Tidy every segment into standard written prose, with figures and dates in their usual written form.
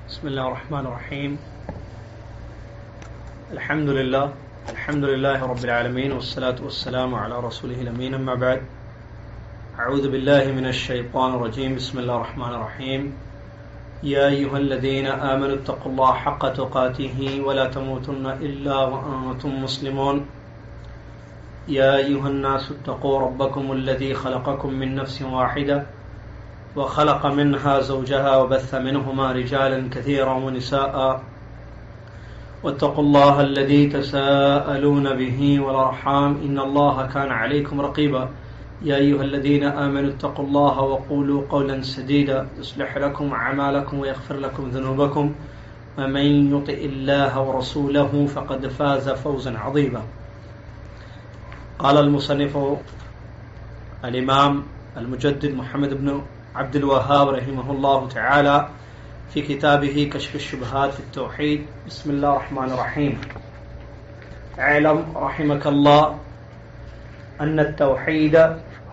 بسم الله الرحمن الرحيم. الحمد لله رب العالمين، والصلاة والسلام على رسوله الأمين. أما بعد، أعوذ بالله من الشيطان الرجيم. بسم الله الرحمن الرحيم. يا أيها الذين آمنوا اتقوا الله حق تقاته ولا تموتن إلا وأنتم مسلمون. يا أيها الناس اتقوا ربكم الذي خلقكم من نفس واحدة وخلق منها زوجها وبث منهما رجالا كثيرا ونساء واتقوا الله الذي تساءلون به والأرحام إن الله كان عليكم رقيبا. يا أيها الذين آمنوا اتقوا الله وقولوا قولا سديدا يصلح لكم أعمالكم ويغفر لكم ذنوبكم ومن يطع الله ورسوله فقد فاز فوزا عظيما. قال المصنف الإمام المجدد محمد بن عبد الوهاب رحمه الله تعالى في كتابه كشف الشبهات في التوحيد. بسم الله الرحمن الرحيم. اعلم رحمك الله أن التوحيد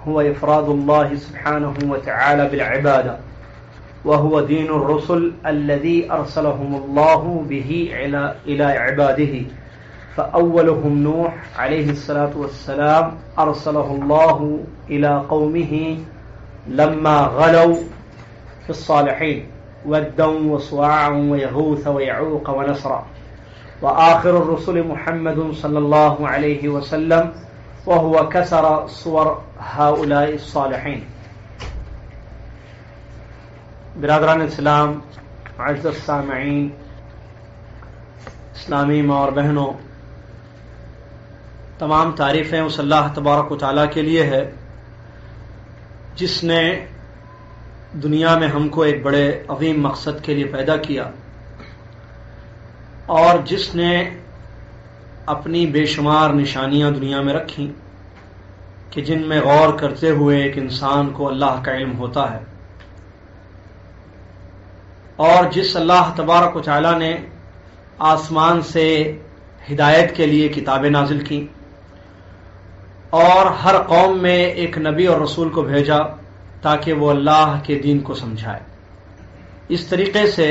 هو إفراد الله سبحانه وتعالى بالعبادة، وهو دين الرسل الذي أرسلهم الله به إلى عباده. فأولهم نوح عليه الصلاة والسلام أرسله الله إلى قومه لما غلوا في الصالحين ودا وصواعا ويغوث ويعوق ونسرا. وآخر الرسل محمد صلى الله عليه وسلم، وهو كسر صور هؤلاء الصالحين. برادران اسلام، معزز سامعین، اسلامی ماں اور بہنوں، تمام تعریفیں اس اللہ تبارک و تعالیٰ کے لیے ہے جس نے دنیا میں ہم کو ایک بڑے عظیم مقصد کے لیے پیدا کیا، اور جس نے اپنی بے شمار نشانیاں دنیا میں رکھیں کہ جن میں غور کرتے ہوئے ایک انسان کو اللہ کا علم ہوتا ہے، اور جس اللہ تبارک و تعالیٰ نے آسمان سے ہدایت کے لیے کتابیں نازل کی اور ہر قوم میں ایک نبی اور رسول کو بھیجا تاکہ وہ اللہ کے دین کو سمجھائے. اس طریقے سے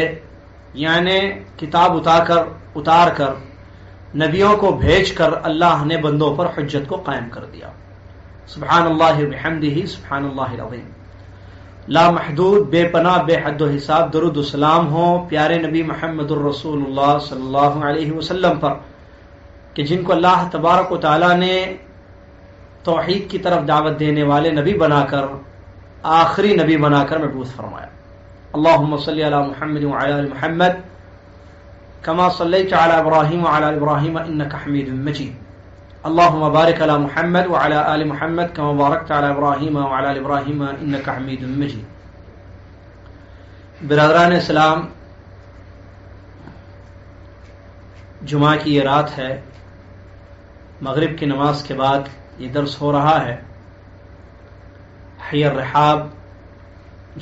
یعنی کتاب اتار کر نبیوں کو بھیج کر اللہ نے بندوں پر حجت کو قائم کر دیا. سبحان اللہ بحمدہ، سبحان اللہ العظیم. لامحدود، بے پناہ، بے حد و حساب درود و سلام ہو پیارے نبی محمد الرسول اللہ صلی اللہ علیہ وسلم پر کہ جن کو اللہ تبارک و تعالیٰ نے توحید کی طرف دعوت دینے والے نبی بنا کر، آخری نبی بنا کر مبعوث فرمایا. اللہم صلی علی محمد وعلی آل محمد کما صلیت علی ابراہیم وعلی آل ابراہیم انک حمید مجید. اللہم بارک علی محمد وعلی آل محمد کما بارکت علی ابراہیم وعلی آل ابراہیم انک حمید مجید. برادران اسلام، جمعہ کی یہ رات ہے، مغرب کی نماز کے بعد یہ درس ہو رہا ہے حی الرحاب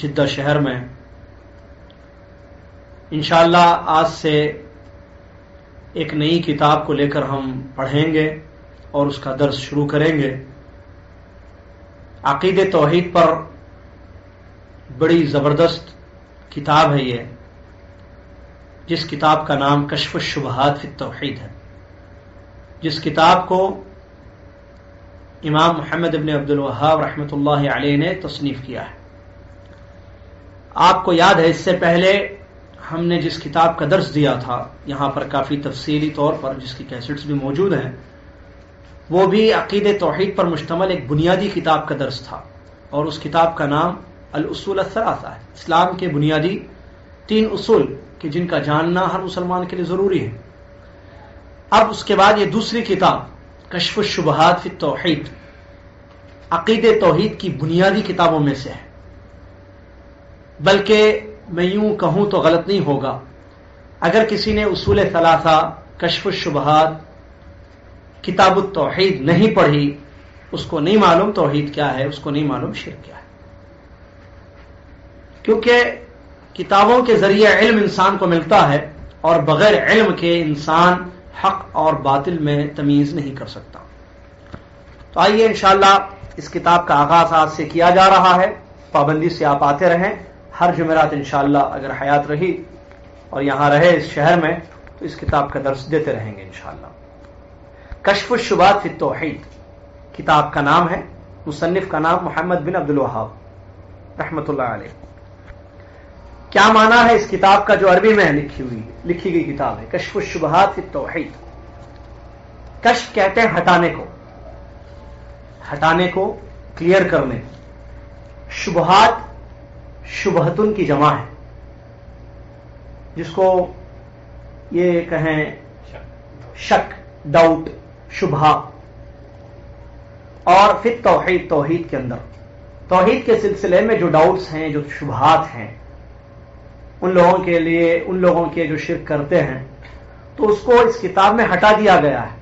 جدہ شہر میں. انشاءاللہ آج سے ایک نئی کتاب کو لے کر ہم پڑھیں گے اور اس کا درس شروع کریں گے. عقید توحید پر بڑی زبردست کتاب ہے یہ، جس کتاب کا نام کشف الشبہات فی التوحید ہے، جس کتاب کو امام محمد ابن عبد الوہاب رحمۃ اللہ علیہ نے تصنیف کیا ہے. آپ کو یاد ہے اس سے پہلے ہم نے جس کتاب کا درس دیا تھا یہاں پر کافی تفصیلی طور پر، جس کی کیسٹس بھی موجود ہیں، وہ بھی عقید توحید پر مشتمل ایک بنیادی کتاب کا درس تھا، اور اس کتاب کا نام الاصول الثلاثہ ہے. اسلام کے بنیادی 3 اصول کہ جن کا جاننا ہر مسلمان کے لیے ضروری ہے. اب اس کے بعد یہ دوسری کتاب کشف الشبہات فی التوحید عقید توحید کی بنیادی کتابوں میں سے ہے. بلکہ میں یوں کہوں تو غلط نہیں ہوگا اگر کسی نے اصول ثلاثہ، کشف الشبہات، کتاب التوحید نہیں پڑھی، اس کو نہیں معلوم توحید کیا ہے، اس کو نہیں معلوم شرک کیا ہے. کیونکہ کتابوں کے ذریعے علم انسان کو ملتا ہے، اور بغیر علم کے انسان حق اور باطل میں تمیز نہیں کر سکتا. تو آئیے انشاءاللہ اس کتاب کا آغاز آج سے کیا جا رہا ہے. پابندی سے آپ آتے رہیں. ہر جمعرات انشاءاللہ اگر حیات رہی اور یہاں رہے اس شہر میں تو اس کتاب کا درس دیتے رہیں گے انشاءاللہ. کشف الشبہات فی التوحید کتاب کا نام ہے. مصنف کا نام محمد بن عبد الوہاب رحمۃ اللہ علیہ. کیا معنی ہے اس کتاب کا جو عربی میں لکھی گئی کتاب ہے؟ کشف الشبہات فی التوحید. کشف کہتے ہیں ہٹانے کو کلیئر کرنے. شبہات شبہتن کی جمع ہے, جس کو یہ کہیں شک, ڈاؤٹ, شبہ. اور پھر توحید کے اندر, توحید کے سلسلے میں جو ڈاؤٹس ہیں, جو شبہات ہیں, ان لوگوں کے جو شرک کرتے ہیں, تو اس کو اس کتاب میں ہٹا دیا گیا ہے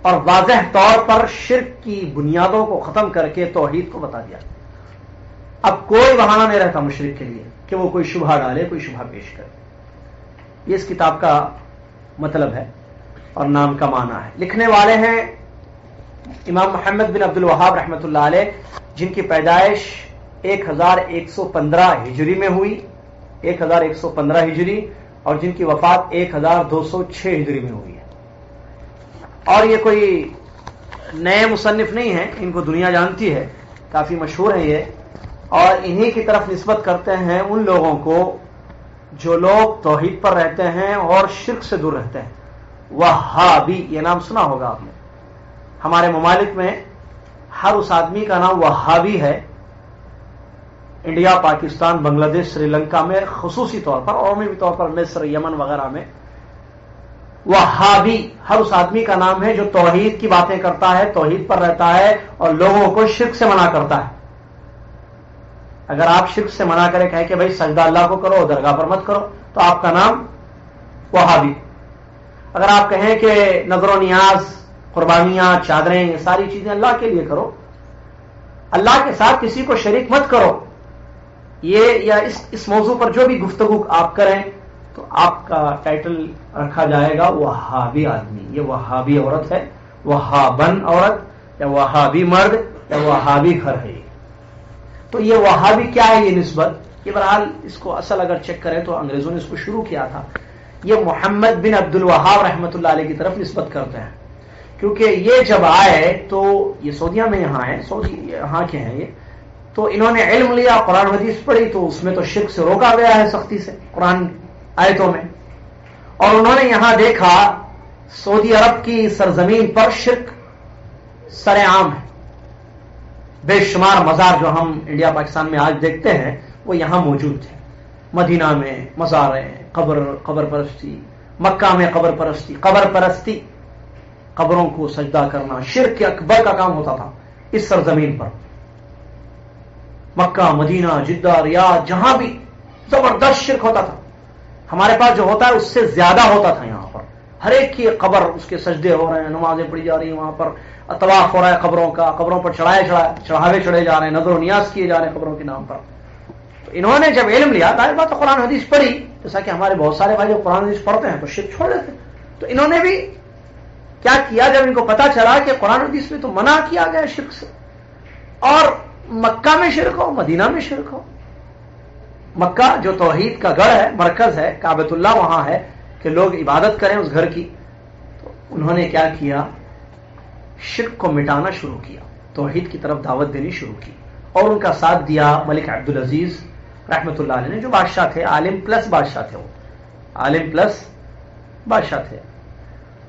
اور واضح طور پر شرک کی بنیادوں کو ختم کر کے توحید کو بتا دیا. اب کوئی بہانہ نہیں رہتا مشرک کے لیے کہ وہ کوئی شبہ ڈالے, کوئی شبہ پیش کرے. یہ اس کتاب کا مطلب ہے اور نام کا معنی ہے. لکھنے والے ہیں امام محمد بن عبد الوہاب رحمۃ اللہ علیہ, جن کی پیدائش 1115 ہجری میں ہوئی, 1115 ہجری, اور جن کی وفات 1206 ہجری میں ہوئی ہے. اور یہ کوئی نئے مصنف نہیں ہیں, ان کو دنیا جانتی ہے, کافی مشہور ہیں یہ, اور انہی کی طرف نسبت کرتے ہیں ان لوگوں کو جو لوگ توحید پر رہتے ہیں اور شرک سے دور رہتے ہیں. وہابی, یہ نام سنا ہوگا آپ نے. ہمارے ممالک میں ہر اس آدمی کا نام وہابی ہے. انڈیا, پاکستان, بنگلہ دیش, سری لنکا میں خصوصی طور پر, اور عمومی طور پر مصر, یمن وغیرہ میں وہابی ہر اس آدمی کا نام ہے جو توحید کی باتیں کرتا ہے, توحید پر رہتا ہے اور لوگوں کو شرک سے منع کرتا ہے. اگر آپ شرک سے منع کریں, کہیں کہ بھائی سجدہ اللہ کو کرو, درگاہ پر مت کرو, تو آپ کا نام وہابی. اگر آپ کہیں کہ نظر و نیاز, قربانیاں, چادریں, یہ ساری چیزیں اللہ کے لیے کرو, اللہ کے ساتھ کسی کو شریک مت کرو, یہ یا اس موضوع پر جو بھی گفتگو آپ کریں, تو آپ کا ٹائٹل رکھا جائے گا وہابی آدمی. یہ وہابی عورت ہے, وہابن عورت, یا وہابی مرد, یا وہابی گھر ہے. تو یہ وہابی کیا ہے, یہ نسبت, یہ بہرحال اس کو اصل اگر چیک کریں تو انگریزوں نے اس کو شروع کیا تھا. یہ محمد بن عبد الوہاب رحمۃ اللہ علیہ کی طرف نسبت کرتے ہیں, کیونکہ یہ جب آئے تو یہ سعودیہ میں یہاں ہیں, سعودی یہاں کے ہیں یہ, تو انہوں نے علم لیا, قرآن حدیث پڑھی, تو اس میں تو شرک سے روکا گیا ہے سختی سے قرآن آیتوں میں. اور انہوں نے یہاں دیکھا سعودی عرب کی سرزمین پر شرک سر عام ہے. بے شمار مزار جو ہم انڈیا پاکستان میں آج دیکھتے ہیں وہ یہاں موجود تھے. مدینہ میں مزاریں, قبر پرستی, مکہ میں قبر پرستی, قبروں کو سجدہ کرنا شرک اکبر کا کام ہوتا تھا اس سرزمین پر. مکہ, مدینہ, جدہ, ریاض, جہاں بھی زبردست شرک ہوتا تھا. ہمارے پاس جو ہوتا ہے اس سے زیادہ ہوتا تھا یہاں پر. ہر ایک کی قبر, اس کے سجدے ہو رہے ہیں, نمازیں پڑھی جا رہی ہیں, وہاں پر طواف ہو رہا ہے قبروں کا, قبروں پر چڑھاوے چڑھے جا رہے ہیں, نظر و نیاز کیے جا رہے ہیں قبروں کے نام پر. تو انہوں نے جب علم لیا, ظاہر بات قرآن حدیث پڑھی, جیسا کہ ہمارے بہت سارے بھائی جو قرآن حدیث پڑھتے ہیں تو شرک چھوڑ دیتے. تو انہوں نے بھی کیا کیا, جب ان کو پتا چلا کہ قرآن حدیث میں تو منع کیا گیا شرک سے, اور مکہ میں شرک ہو, مدینہ میں شرک ہو, مکہ جو توحید کا گڑھ ہے, مرکز ہے, کعبۃ اللہ وہاں ہے کہ لوگ عبادت کریں اس گھر کی, تو انہوں نے کیا کیا, شرک کو مٹانا شروع کیا, توحید کی طرف دعوت دینی شروع کی. اور ان کا ساتھ دیا ملک عبدالعزیز رحمۃ اللہ علیہ نے, جو بادشاہ تھے, عالم پلس بادشاہ تھے, وہ عالم پلس بادشاہ تھے.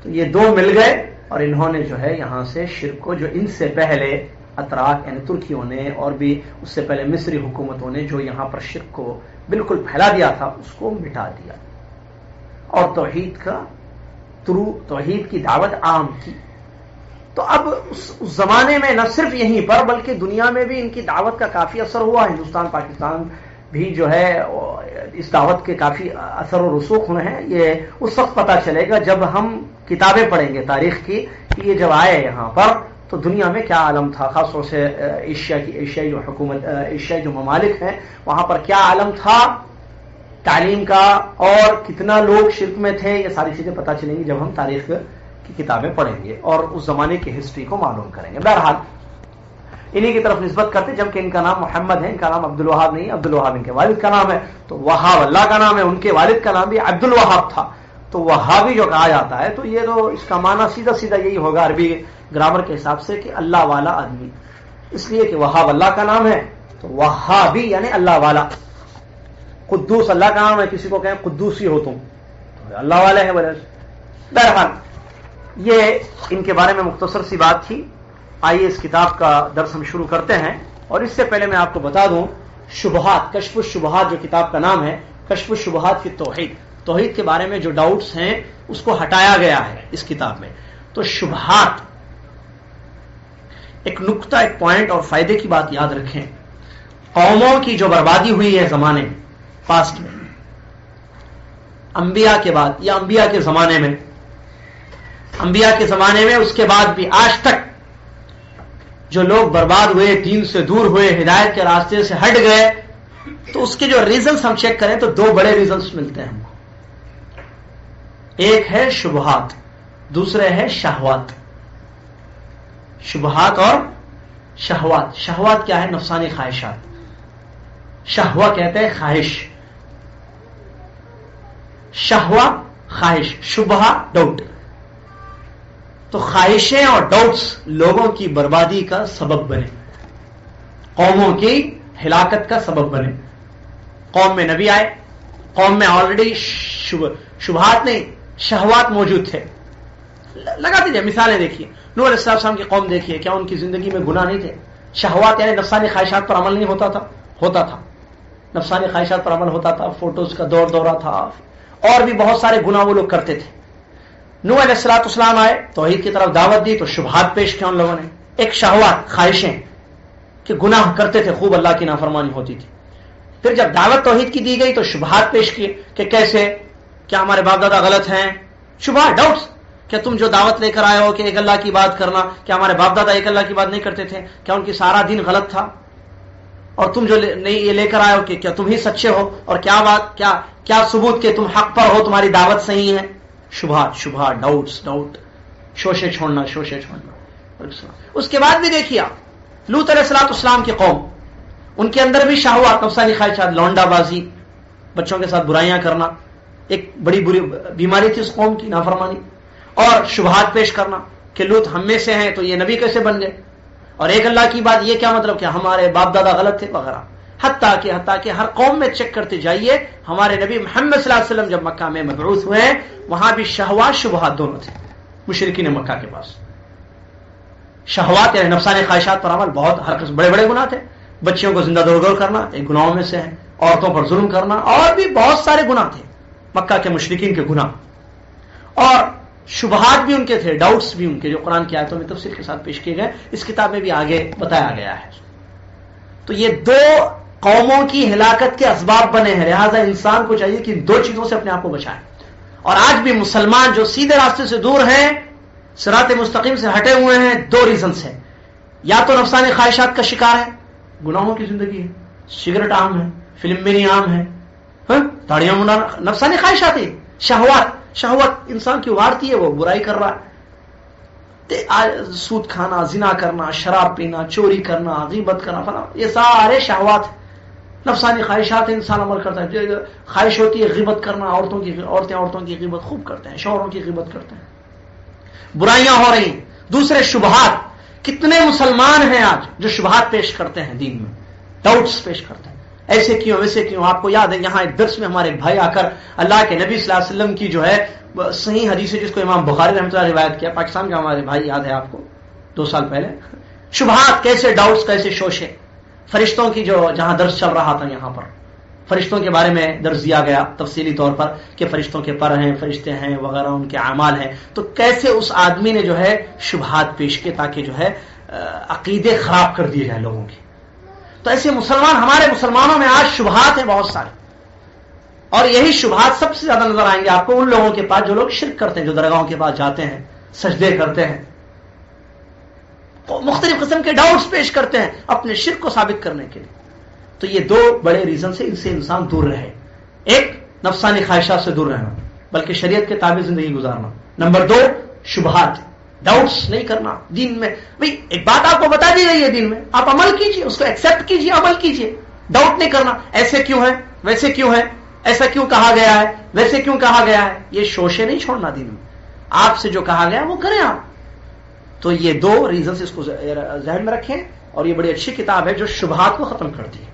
تو یہ دو مل گئے اور انہوں نے جو ہے یہاں سے شرک کو, جو ان سے پہلے اتراک یعنی ترکیوں نے اور بھی اس سے پہلے مصری حکومتوں نے جو یہاں پر شرک کو بالکل پھیلا دیا تھا, اس کو مٹا دیا اور توحید کی دعوت عام کی. تو اب اس زمانے میں نہ صرف یہیں پر بلکہ دنیا میں بھی ان کی دعوت کا کافی اثر ہوا. ہندوستان, پاکستان بھی جو ہے اس دعوت کے کافی اثر و رسوخ ہوئے ہیں. یہ اس وقت پتہ چلے گا جب ہم کتابیں پڑھیں گے تاریخ کی, کہ یہ جب آئے یہاں پر تو دنیا میں کیا عالم تھا, خاص طور سے ایشیائی جو ممالک ہیں وہاں پر کیا عالم تھا تعلیم کا, اور کتنا لوگ شرک میں تھے. یہ ساری چیزیں پتہ چلیں گی جب ہم تاریخ کی کتابیں پڑھیں گے اور اس زمانے کی ہسٹری کو معلوم کریں گے. بہرحال انہی کی طرف نسبت کرتے، جبکہ ان کا نام محمد ہے، ان کا نام عبد الوہاب نہیں ہے، عبد الوہاب ان کے والد کا نام ہے. تو وہاب اللہ کا نام ہے، ان کے والد کا نام بھی عبد الوہاب تھا. تو وہابی جو کہا جاتا ہے تو یہ تو اس کا معنی سیدھا سیدھا یہی ہوگا عربی گرامر کے حساب سے کہ اللہ والا آدمی، اس لیے کہ وہاب اللہ کا نام ہے تو وہابی یعنی اللہ والا. قدوس اللہ کا نام ہے، کسی کو کہیں قدوسی ہو تم تو اللہ والے ہیں. بہرحال یہ ان کے بارے میں مختصر سی بات تھی. آئیے اس کتاب کا درس ہم شروع کرتے ہیں. اور اس سے پہلے میں آپ کو بتا دوں شبہات، کشف الشبہات جو کتاب کا نام ہے، کشف الشبہات فی التوحید، توحید کے بارے میں جو ڈاؤٹس ہیں اس کو ہٹایا گیا ہے اس کتاب میں. تو شبہات ایک نقطہ، ایک پوائنٹ اور فائدے کی بات یاد رکھیں. قوموں کی جو بربادی ہوئی ہے زمانے میں، پاسٹ میں، انبیاء کے بعد یا انبیاء کے زمانے میں، انبیاء کے زمانے میں، اس کے بعد بھی آج تک جو لوگ برباد ہوئے، دین سے دور ہوئے، ہدایت کے راستے سے ہٹ گئے، تو اس کے جو ریزنز ہم چیک کریں تو دو بڑے ریزنز ملتے ہیں ہم کو. ایک ہے شبہات، دوسرے ہے شہوات. شبہات اور شہوات. شہوات کیا ہے؟ نفسانی خواہشات. شہوہ کہتے ہیں خواہش، شہوہ خواہش، شبہ ڈاؤٹ. تو خواہشیں اور ڈاؤٹس لوگوں کی بربادی کا سبب بنے، قوموں کی ہلاکت کا سبب بنے. قوم میں نبی آئے، قوم میں آلریڈی شبہات نہیں شہوات موجود تھے. لگا دیجیے مثالیں دیکھیے. نوح علیہ السلام کی قوم دیکھیے، کیا ان کی زندگی میں گناہ نہیں تھے؟ شہوات یعنی نفسانی خواہشات پر عمل نہیں ہوتا تھا؟ ہوتا تھا. نفسانی خواہشات پر عمل ہوتا تھا، فوٹوز کا دورہ تھا، اور بھی بہت سارے گناہ وہ لوگ کرتے تھے. نوح علیہ السلام آئے، توحید کی طرف دعوت دی تو شبہات پیش کیا ان لوگوں نے. ایک شہوات، خواہشیں کہ گناہ کرتے تھے، خوب اللہ کی نافرمانی ہوتی تھی. پھر جب دعوت توحید کی دی گئی تو شبہات پیش کیے کہ کیسے، کیا ہمارے باپ دادا غلط ہیں؟ شبہ ڈاؤٹس. کیا تم جو دعوت لے کر آئے ہو کہ ایک اللہ کی بات کرنا، کیا ہمارے باپ دادا ایک اللہ کی بات نہیں کرتے تھے؟ کیا ان کی سارا دین غلط تھا؟ اور تم جو یہ لے کر آئے ہو کہ کیا تم ہی سچے ہو؟ اور کیا بات، کیا ثبوت کہ تم حق پر ہو، تمہاری دعوت صحیح ہے؟ شبہ ڈاؤٹس، ڈاؤٹ، شوشے چھوڑنا. اس کے بعد بھی دیکھیے آپ لوط علیہ السلام کی قوم، ان کے اندر بھی شہوات، نفسانی خواہشات، لونڈا بازی، بچوں کے ساتھ برائیاں کرنا، ایک بڑی بری بیماری تھی اس قوم کی، نافرمانی. اور شبہات پیش کرنا کہ لوط ہم میں سے ہیں تو یہ نبی کیسے بن گئے، اور ایک اللہ کی بات، یہ کیا مطلب کہ ہمارے باپ دادا غلط تھے وغیرہ. حتیٰ کہ ہر قوم میں چیک کرتے جائیے، ہمارے نبی محمد صلی اللہ علیہ وسلم جب مکہ میں مبعوث ہوئے وہاں بھی شہوات شبہات دونوں تھے مشرکین مکہ کے پاس. شہوات یعنی نفسانی خواہشات پر عمل، بہت ہر قسم بڑے بڑے گناہ تھے. بچیوں کو زندہ دور کرنا ایک گناہوں میں سے ہے، عورتوں پر ظلم کرنا، اور بھی بہت سارے گناہ تھے مکہ کے مشرکین کے گناہ. اور شبہات بھی ان کے تھے، ڈاؤٹس بھی ان کے، جو قرآن کی آیتوں میں تفصیل کے ساتھ پیش کیے گئے، اس کتاب میں بھی آگے بتایا گیا ہے. تو یہ دو قوموں کی ہلاکت کے اسباب بنے ہیں. لہذا انسان کو چاہیے کہ ان دو چیزوں سے اپنے آپ کو بچائے. اور آج بھی مسلمان جو سیدھے راستے سے دور ہیں، صراط مستقیم سے ہٹے ہوئے ہیں، دو ریزنس ہیں. یا تو نفسانی خواہشات کا شکار ہے، گناہوں کی زندگی ہے، سگریٹ عام ہے، فلم بینی عام ہے، داڑیاں منڈانا، نفسانی خواہشات ہے. شہوت انسان کی ابھارتی ہے، وہ برائی کر رہا ہے، سود کھانا، زنا کرنا، شراب پینا، چوری کرنا، غیبت کرنا، فلاں، یہ سارے شہوات، نفسانی خواہشات. انسان عمل کرتا ہے، خواہش ہوتی ہے غیبت کرنا، عورتوں کی غیبت خوب کرتے ہیں، شوہروں کی غیبت کرتے ہیں، برائیاں ہو رہی ہیں. دوسرے شبہات، کتنے مسلمان ہیں آج جو شبہات پیش کرتے ہیں دین میں، ڈاؤٹس پیش کرتے ہیں، ایسے کیوں ویسے کیوں. آپ کو یاد ہے یہاں ایک درس میں ہمارے ایک بھائی آ کر اللہ کے نبی صلی اللہ علیہ وسلم کی جو ہے صحیح حدیث ہے جس کو امام بخاری رحمۃ اللہ روایت کیا، پاکستان کا ہمارے بھائی، یاد ہے آپ کو 2 سال پہلے. شبہات کیسے، ڈاؤٹس کیسے، شوشے. فرشتوں کی جو جہاں درس چل رہا تھا یہاں پر فرشتوں کے بارے میں درس دیا گیا تفصیلی طور پر کہ فرشتوں کے پر ہیں، فرشتے ہیں وغیرہ، ان کے اعمال ہیں. تو کیسے اس آدمی نے جو ہے شبہات پیش کیے تاکہ جو ہے عقیدے خراب کر دیے جائیں لوگوں کے. تو ایسے مسلمان، ہمارے مسلمانوں میں آج شبہات ہیں بہت سارے، اور یہی شبہات سب سے زیادہ نظر آئیں گے آپ کو ان لوگوں کے پاس جو لوگ شرک کرتے ہیں، جو درگاہوں کے پاس جاتے ہیں، سجدے کرتے ہیں، مختلف قسم کے ڈاؤٹس پیش کرتے ہیں اپنے شرک کو ثابت کرنے کے لیے. تو یہ 2 بڑے ریزن سے ان سے انسان دور رہے. ایک نفسانی خواہشات سے دور رہنا، بلکہ شریعت کے تابع زندگی گزارنا. نمبر 2 شبہات. ڈاؤٹس نہیں کرنا دین میں. بھئی ایک بات آپ کو بتا دی گئی ہے دین میں, آپ عمل کیجئے, اس کو ایکسپٹ کیجئے, عمل کیجئے. ڈاؤٹ نہیں کرنا ایسے کیوں ہے, ویسے کیوں ہے, ایسا کیوں کہا گیا ہے, ویسے کیوں کہا گیا ہے. یہ شوشے نہیں چھوڑنا دین میں. آپ سے جو کہا گیا وہ کریں آپ. تو یہ دو ریزنز اس کو ذہن میں رکھیں. اور یہ بڑی اچھی کتاب ہے جو شبہات کو ختم کرتی ہے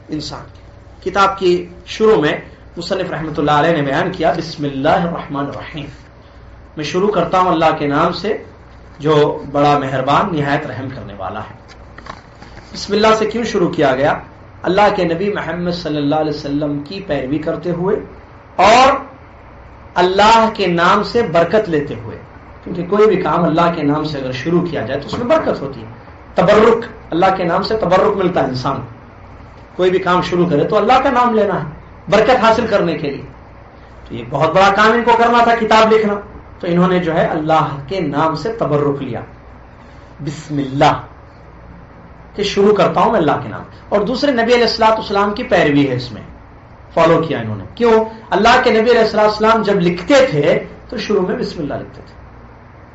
انسان کی. کتاب کی شروع میں مصنف رحمۃ اللہ علیہ نے بیان کیا بسم اللہ الرحمن الرحیم, میں شروع کرتا ہوں اللہ کے نام سے جو بڑا مہربان نہایت رحم کرنے والا ہے. بسم اللہ سے کیوں شروع کیا گیا؟ اللہ کے نبی محمد صلی اللہ علیہ وسلم کی پیروی کرتے ہوئے اور اللہ کے نام سے برکت لیتے ہوئے, کیونکہ کوئی بھی کام اللہ کے نام سے اگر شروع کیا جائے تو اس میں برکت ہوتی ہے. تبرک, اللہ کے نام سے تبرک ملتا ہے انسان کو. کوئی بھی کام شروع کرے تو اللہ کا نام لینا ہے برکت حاصل کرنے کے لیے. تو یہ بہت بڑا کام ان کو کرنا تھا, کتاب لکھنا. تو انہوں نے جو ہے اللہ کے نام سے تبرک لیا, بسم اللہ کہ شروع کرتا ہوں میں اللہ کے نام. اور دوسرے نبی علیہ الصلوۃ والسلام کی پیروی ہے, اس میں فالو کیا انہوں نے. کیوں؟ اللہ کے نبی علیہ الصلوۃ والسلام جب لکھتے تھے تو شروع میں بسم اللہ لکھتے تھے.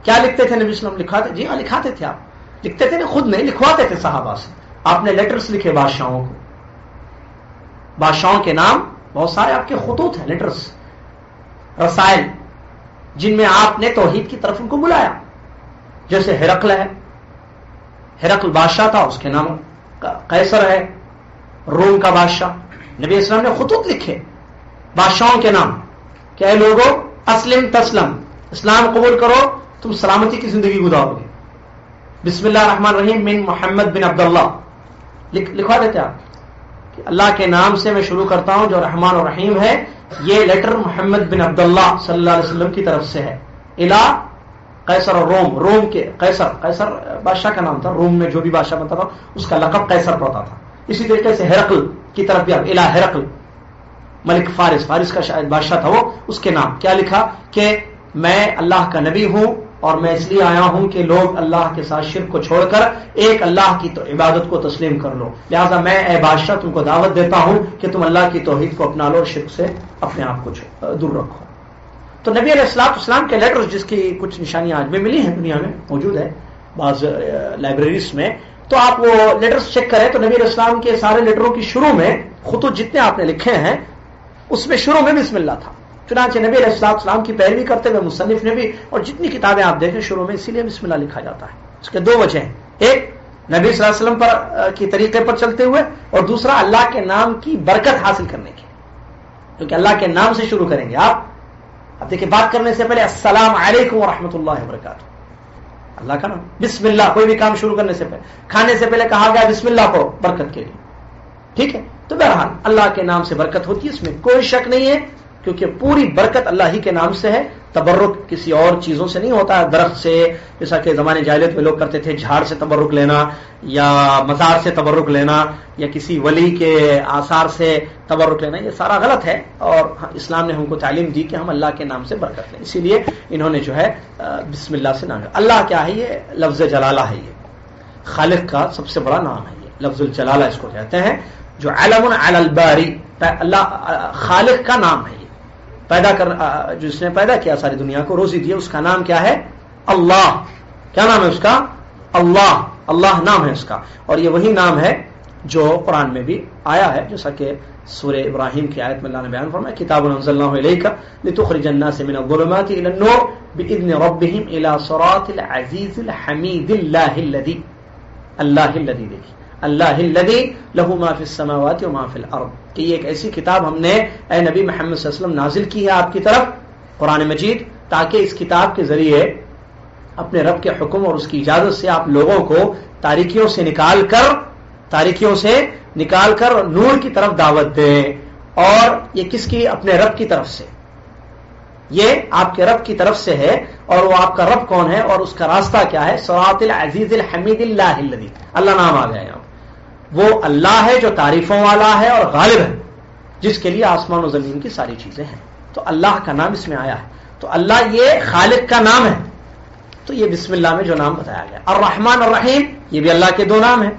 کیا لکھتے تھے نبی صلی اللہ علیہ وسلم؟ لکھاتے؟ جی ہاں لکھاتے تھے. آپ لکھتے تھے نا, خود نہیں لکھواتے تھے صحابہ سے. آپ نے لیٹرز لکھے بادشاہوں کو, بادشاہوں کے نام بہت سارے آپ کے خطوط ہیں, لیٹرز, رسائل, جن میں آپ نے توحید کی طرف ان کو بلایا. جیسے ہرقل ہے, ہرقل بادشاہ تھا, اس کے نام قیصر ہے, روم کا بادشاہ. نبی اسلام نے خطوط لکھے بادشاہوں کے نام کہ اے لوگو اسلم تسلم, اسلام قبول کرو تم سلامتی کی زندگی گزارو گے. بسم اللہ الرحمن الرحیم من محمد بن عبداللہ لکھوا دیتے آپ کہ اللہ کے نام سے میں شروع کرتا ہوں جو رحمان اور رحیم ہے. یہ لیٹر محمد بن عبداللہ صلی اللہ علیہ وسلم کی طرف سے ہے الا قیصر اور روم. روم کے قیصر بادشاہ کا نام تھا. روم میں جو بھی بادشاہ بنتا تھا اس کا لقب قیصر پڑتا تھا. اسی طریقے سے ہرقل کی طرف بھی الا ہرقل, ملک فارس کا شاید بادشاہ تھا وہ, اس کے نام کیا لکھا کہ میں اللہ کا نبی ہوں اور میں اس لیے آیا ہوں کہ لوگ اللہ کے ساتھ شرک کو چھوڑ کر ایک اللہ کی عبادت کو تسلیم کر لو. لہذا میں اے بادشاہ تم کو دعوت دیتا ہوں کہ تم اللہ کی توحید کو اپنا لو اور شرک سے اپنے آپ کو دور رکھو. تو نبی علیہ الصلوۃ والسلام کے لیٹر, جس کی کچھ نشانیاں آج بھی ملی ہیں, دنیا میں موجود ہے بعض لائبریریز میں, تو آپ وہ لیٹرز چیک کریں تو نبی علیہ السلام کے سارے لیٹروں کی شروع میں خطوط جتنے آپ نے لکھے ہیں اس میں شروع میں بسم اللہ تھا. چنانچہ نبی علیہ السلام کی پیروی کرتے ہوئے مصنف نے بھی, اور جتنی کتابیں آپ دیکھیں شروع میں اسی لیے بسم اللہ لکھا جاتا ہے. اس کے دو وجہ ہیں, ایک نبی صلی اللہ علیہ وسلم پر کی طریقے پر چلتے ہوئے, اور دوسرا اللہ کے نام کی برکت حاصل کرنے کی, کیونکہ اللہ کے نام سے شروع کریں گے آپ. اب دیکھیں بات کرنے سے پہلے السلام علیکم ورحمۃ اللہ وبرکاتہ, اللہ کا نام بسم اللہ. کوئی بھی کام شروع کرنے سے پہلے, کھانے سے پہلے کہا گیا بسم اللہ کو برکت کے لیے, ٹھیک ہے. تو بہرحال اللہ کے نام سے برکت ہوتی ہے, اس میں کوئی شک نہیں ہے, کیونکہ پوری برکت اللہ ہی کے نام سے ہے. تبرک کسی اور چیزوں سے نہیں ہوتا, درخت سے, جیسا کہ زمانے جاہلیت میں لوگ کرتے تھے, جھاڑ سے تبرک لینا یا مزار سے تبرک لینا یا کسی ولی کے آثار سے تبرک لینا, یہ سارا غلط ہے. اور اسلام نے ہم کو تعلیم دی کہ ہم اللہ کے نام سے برکت لیں, اسی لیے انہوں نے جو ہے بسم اللہ سے نام. اللہ کیا ہے؟ یہ لفظ جلالہ ہے, یہ خالق کا سب سے بڑا نام ہے. یہ لفظ الجلالہ اس کو کہتے ہیں, جو علم علی الباری, اللہ خالق کا نام ہے. یہ پیدا کر, جس نے پیدا کیا ساری دنیا کو, روزی دی, اس کا نام کیا ہے؟ اللہ. کیا نام ہے اس کا؟ اللہ. اللہ نام ہے اس کا. اور یہ وہی نام ہے جو قرآن میں بھی آیا ہے, جیسا کہ سورہ ابراہیم کی آیت میں اللہ نے بیان فرمایا کتاب انزلناہ الیک لتخرج الناس من الظلمات الى النور باذن ربهم الى صراط العزیز الحمید اللہ الذی, اللہ الذی, دیکھیے اللہ الذی لہ ما فی السماوات و ما فی الارض, کہ یہ ایک ایسی کتاب ہم نے اے نبی محمد صلی اللہ علیہ وسلم نازل کی ہے آپ کی طرف, قرآن مجید, تاکہ اس کتاب کے ذریعے اپنے رب کے حکم اور اس کی اجازت سے آپ لوگوں کو تاریکیوں سے نکال کر نور کی طرف دعوت دیں. اور یہ کس کی؟ اپنے رب کی طرف سے. یہ آپ کے رب کی طرف سے ہے, اور وہ آپ کا رب کون ہے اور اس کا راستہ کیا ہے؟ صراط العزیز الحمید اللہ الذی, اللہ نام آ گیا یہاں. وہ اللہ ہے جو تعریفوں والا ہے اور غالب ہے, جس کے لیے آسمان و زمین کی ساری چیزیں ہیں. تو اللہ کا نام اس میں آیا ہے. تو اللہ یہ خالق کا نام ہے. تو یہ بسم اللہ میں جو نام بتایا گیا. الرحمن الرحیم, یہ بھی اللہ کے دو نام ہیں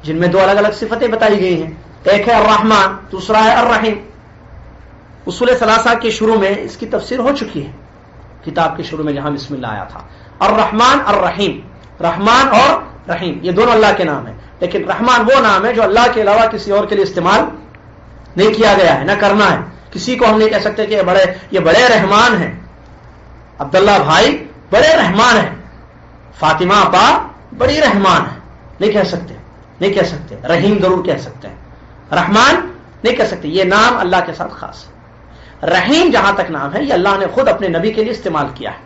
جن میں دو الگ الگ صفتیں بتائی گئی ہیں. ایک ہے الرحمن, دوسرا ہے الرحیم. اصول ثلاثہ کے شروع میں اس کی تفسیر ہو چکی ہے, کتاب کے شروع میں جہاں بسم اللہ آیا تھا. الرحمن الرحیم، رحمان اور رحیم یہ دونوں اللہ کے نام ہیں، لیکن رحمان وہ نام ہے جو اللہ کے علاوہ کسی اور کے لیے استعمال نہیں کیا گیا ہے، نہ کرنا ہے. کسی کو ہم نہیں کہہ سکتے کہ یہ بڑے رحمان ہیں، عبداللہ بھائی بڑے رحمان ہیں، فاطمہ اپا بڑی رحمان ہے، نہیں کہہ سکتے، نہیں کہہ سکتے. رحیم ضرور کہہ سکتے ہیں، رحمان نہیں کہہ سکتے. یہ نام اللہ کے ساتھ خاص ہے. رحیم جہاں تک نام ہے یہ اللہ نے خود اپنے نبی کے لیے استعمال کیا ہے.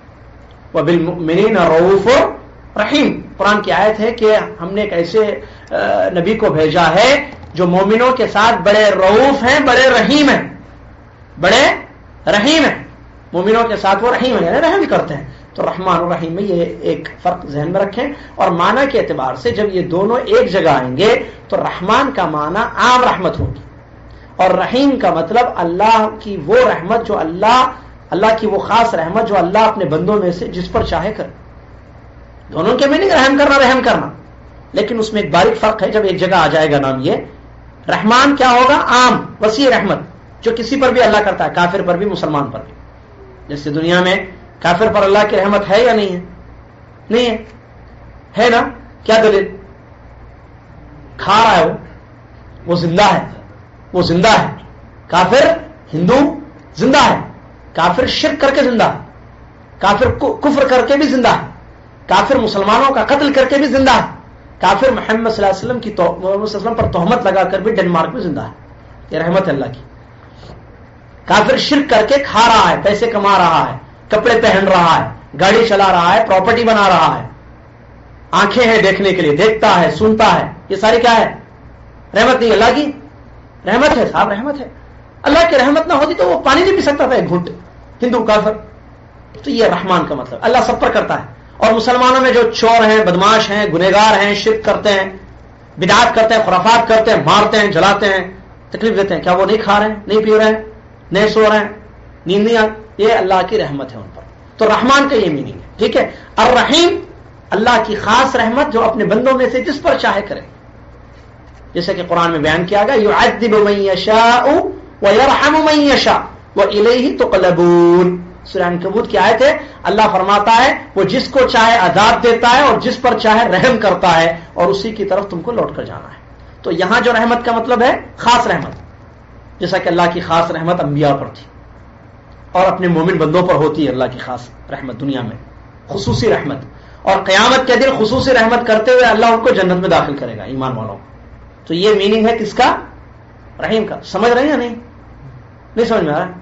وَبِالْمُؤْمِنِينَ رَءُوفٌ رحیم، قرآن کی آیت ہے کہ ہم نے ایک ایسے نبی کو بھیجا ہے جو مومنوں کے ساتھ بڑے رؤوف ہیں، بڑے رحیم ہیں، بڑے رحیم ہیں. مومنوں کے ساتھ وہ رحیم ہیں، یعنی رحم کرتے ہیں. تو رحمان اور رحیم میں یہ ایک فرق ذہن میں رکھیں. اور معنی کے اعتبار سے جب یہ دونوں ایک جگہ آئیں گے تو رحمان کا معنی عام رحمت ہوگی، اور رحیم کا مطلب اللہ کی وہ رحمت جو اللہ کی وہ خاص رحمت جو اللہ اپنے بندوں میں سے جس پر چاہے کرے. دونوں کے میں نہیں رحم کرنا، لیکن اس میں ایک باریک فرق ہے. جب ایک جگہ آ جائے گا نام یہ رحمان کیا ہوگا؟ عام وسیع رحمت جو کسی پر بھی اللہ کرتا ہے، کافر پر بھی مسلمان پر بھی. جیسے دنیا میں کافر پر اللہ کی رحمت ہے یا نہیں ہے؟ نہیں ہے نا؟ کیا دلیل؟ کھا رہا ہے وہ زندہ ہے، وہ زندہ ہے. کافر ہندو زندہ ہے، کافر شرک کر کے زندہ ہے، کافر کفر کر کے بھی زندہ ہے، کافر مسلمانوں کا قتل کر کے بھی زندہ ہے، کافر محمد صلی اللہ علیہ وسلم محمد صلی اللہ علیہ وسلم پر تہمت لگا کر بھی ڈنمارک میں زندہ ہے. یہ رحمت ہے اللہ کی. کافر شرک کر کے کھا رہا ہے، پیسے کما رہا ہے، کپڑے پہن رہا ہے، گاڑی چلا رہا ہے، پراپرٹی بنا رہا ہے، آنکھیں ہیں دیکھنے کے لیے، دیکھتا ہے، سنتا ہے. یہ ساری کیا ہے؟ رحمت نہیں، اللہ کی رحمت ہے صاحب، رحمت ہے. اللہ کی رحمت نہ ہوتی تو وہ پانی نہیں پی سکتا تھا ایک گھونٹ، ہندو کافر. تو یہ رحمان کا مطلب اللہ سب پر کرتا ہے. اور مسلمانوں میں جو چور ہیں، بدماش ہیں، گنہگار ہیں، شرک کرتے ہیں، بدعات کرتے ہیں، خرافات کرتے ہیں، مارتے ہیں، جلاتے ہیں، تکلیف دیتے ہیں، کیا وہ نہیں کھا رہے ہیں، نہیں پی رہے ہیں، نہیں سو رہے ہیں، نیند نہیں آتی؟ یہ اللہ کی رحمت ہے ان پر. تو رحمان کا یہ میننگ ہے. ٹھیک ہے. الرحیم اللہ کی خاص رحمت جو اپنے بندوں میں سے جس پر چاہے کرے، جیسے کہ قرآن میں بیان کیا گیا یعذب من یشاء ویرحم من یشاء والیہ تقلبون. سورہ عنکبوت کی آیت ہے. اللہ فرماتا ہے وہ جس کو چاہے عذاب دیتا ہے اور جس پر چاہے رحم کرتا ہے، اور اسی کی طرف تم کو لوٹ کر جانا ہے. تو یہاں جو رحمت کا مطلب ہے خاص رحمت، جیسا کہ اللہ کی خاص رحمت انبیاء پر تھی اور اپنے مومن بندوں پر ہوتی ہے. اللہ کی خاص رحمت دنیا میں خصوصی رحمت، اور قیامت کے دن خصوصی رحمت کرتے ہوئے اللہ ان کو جنت میں داخل کرے گا ایمان والوں کو. تو یہ میننگ ہے کس کا؟ رحیم کا. سمجھ رہے ہیں یا نہیں سمجھ میں آ رہا ہے؟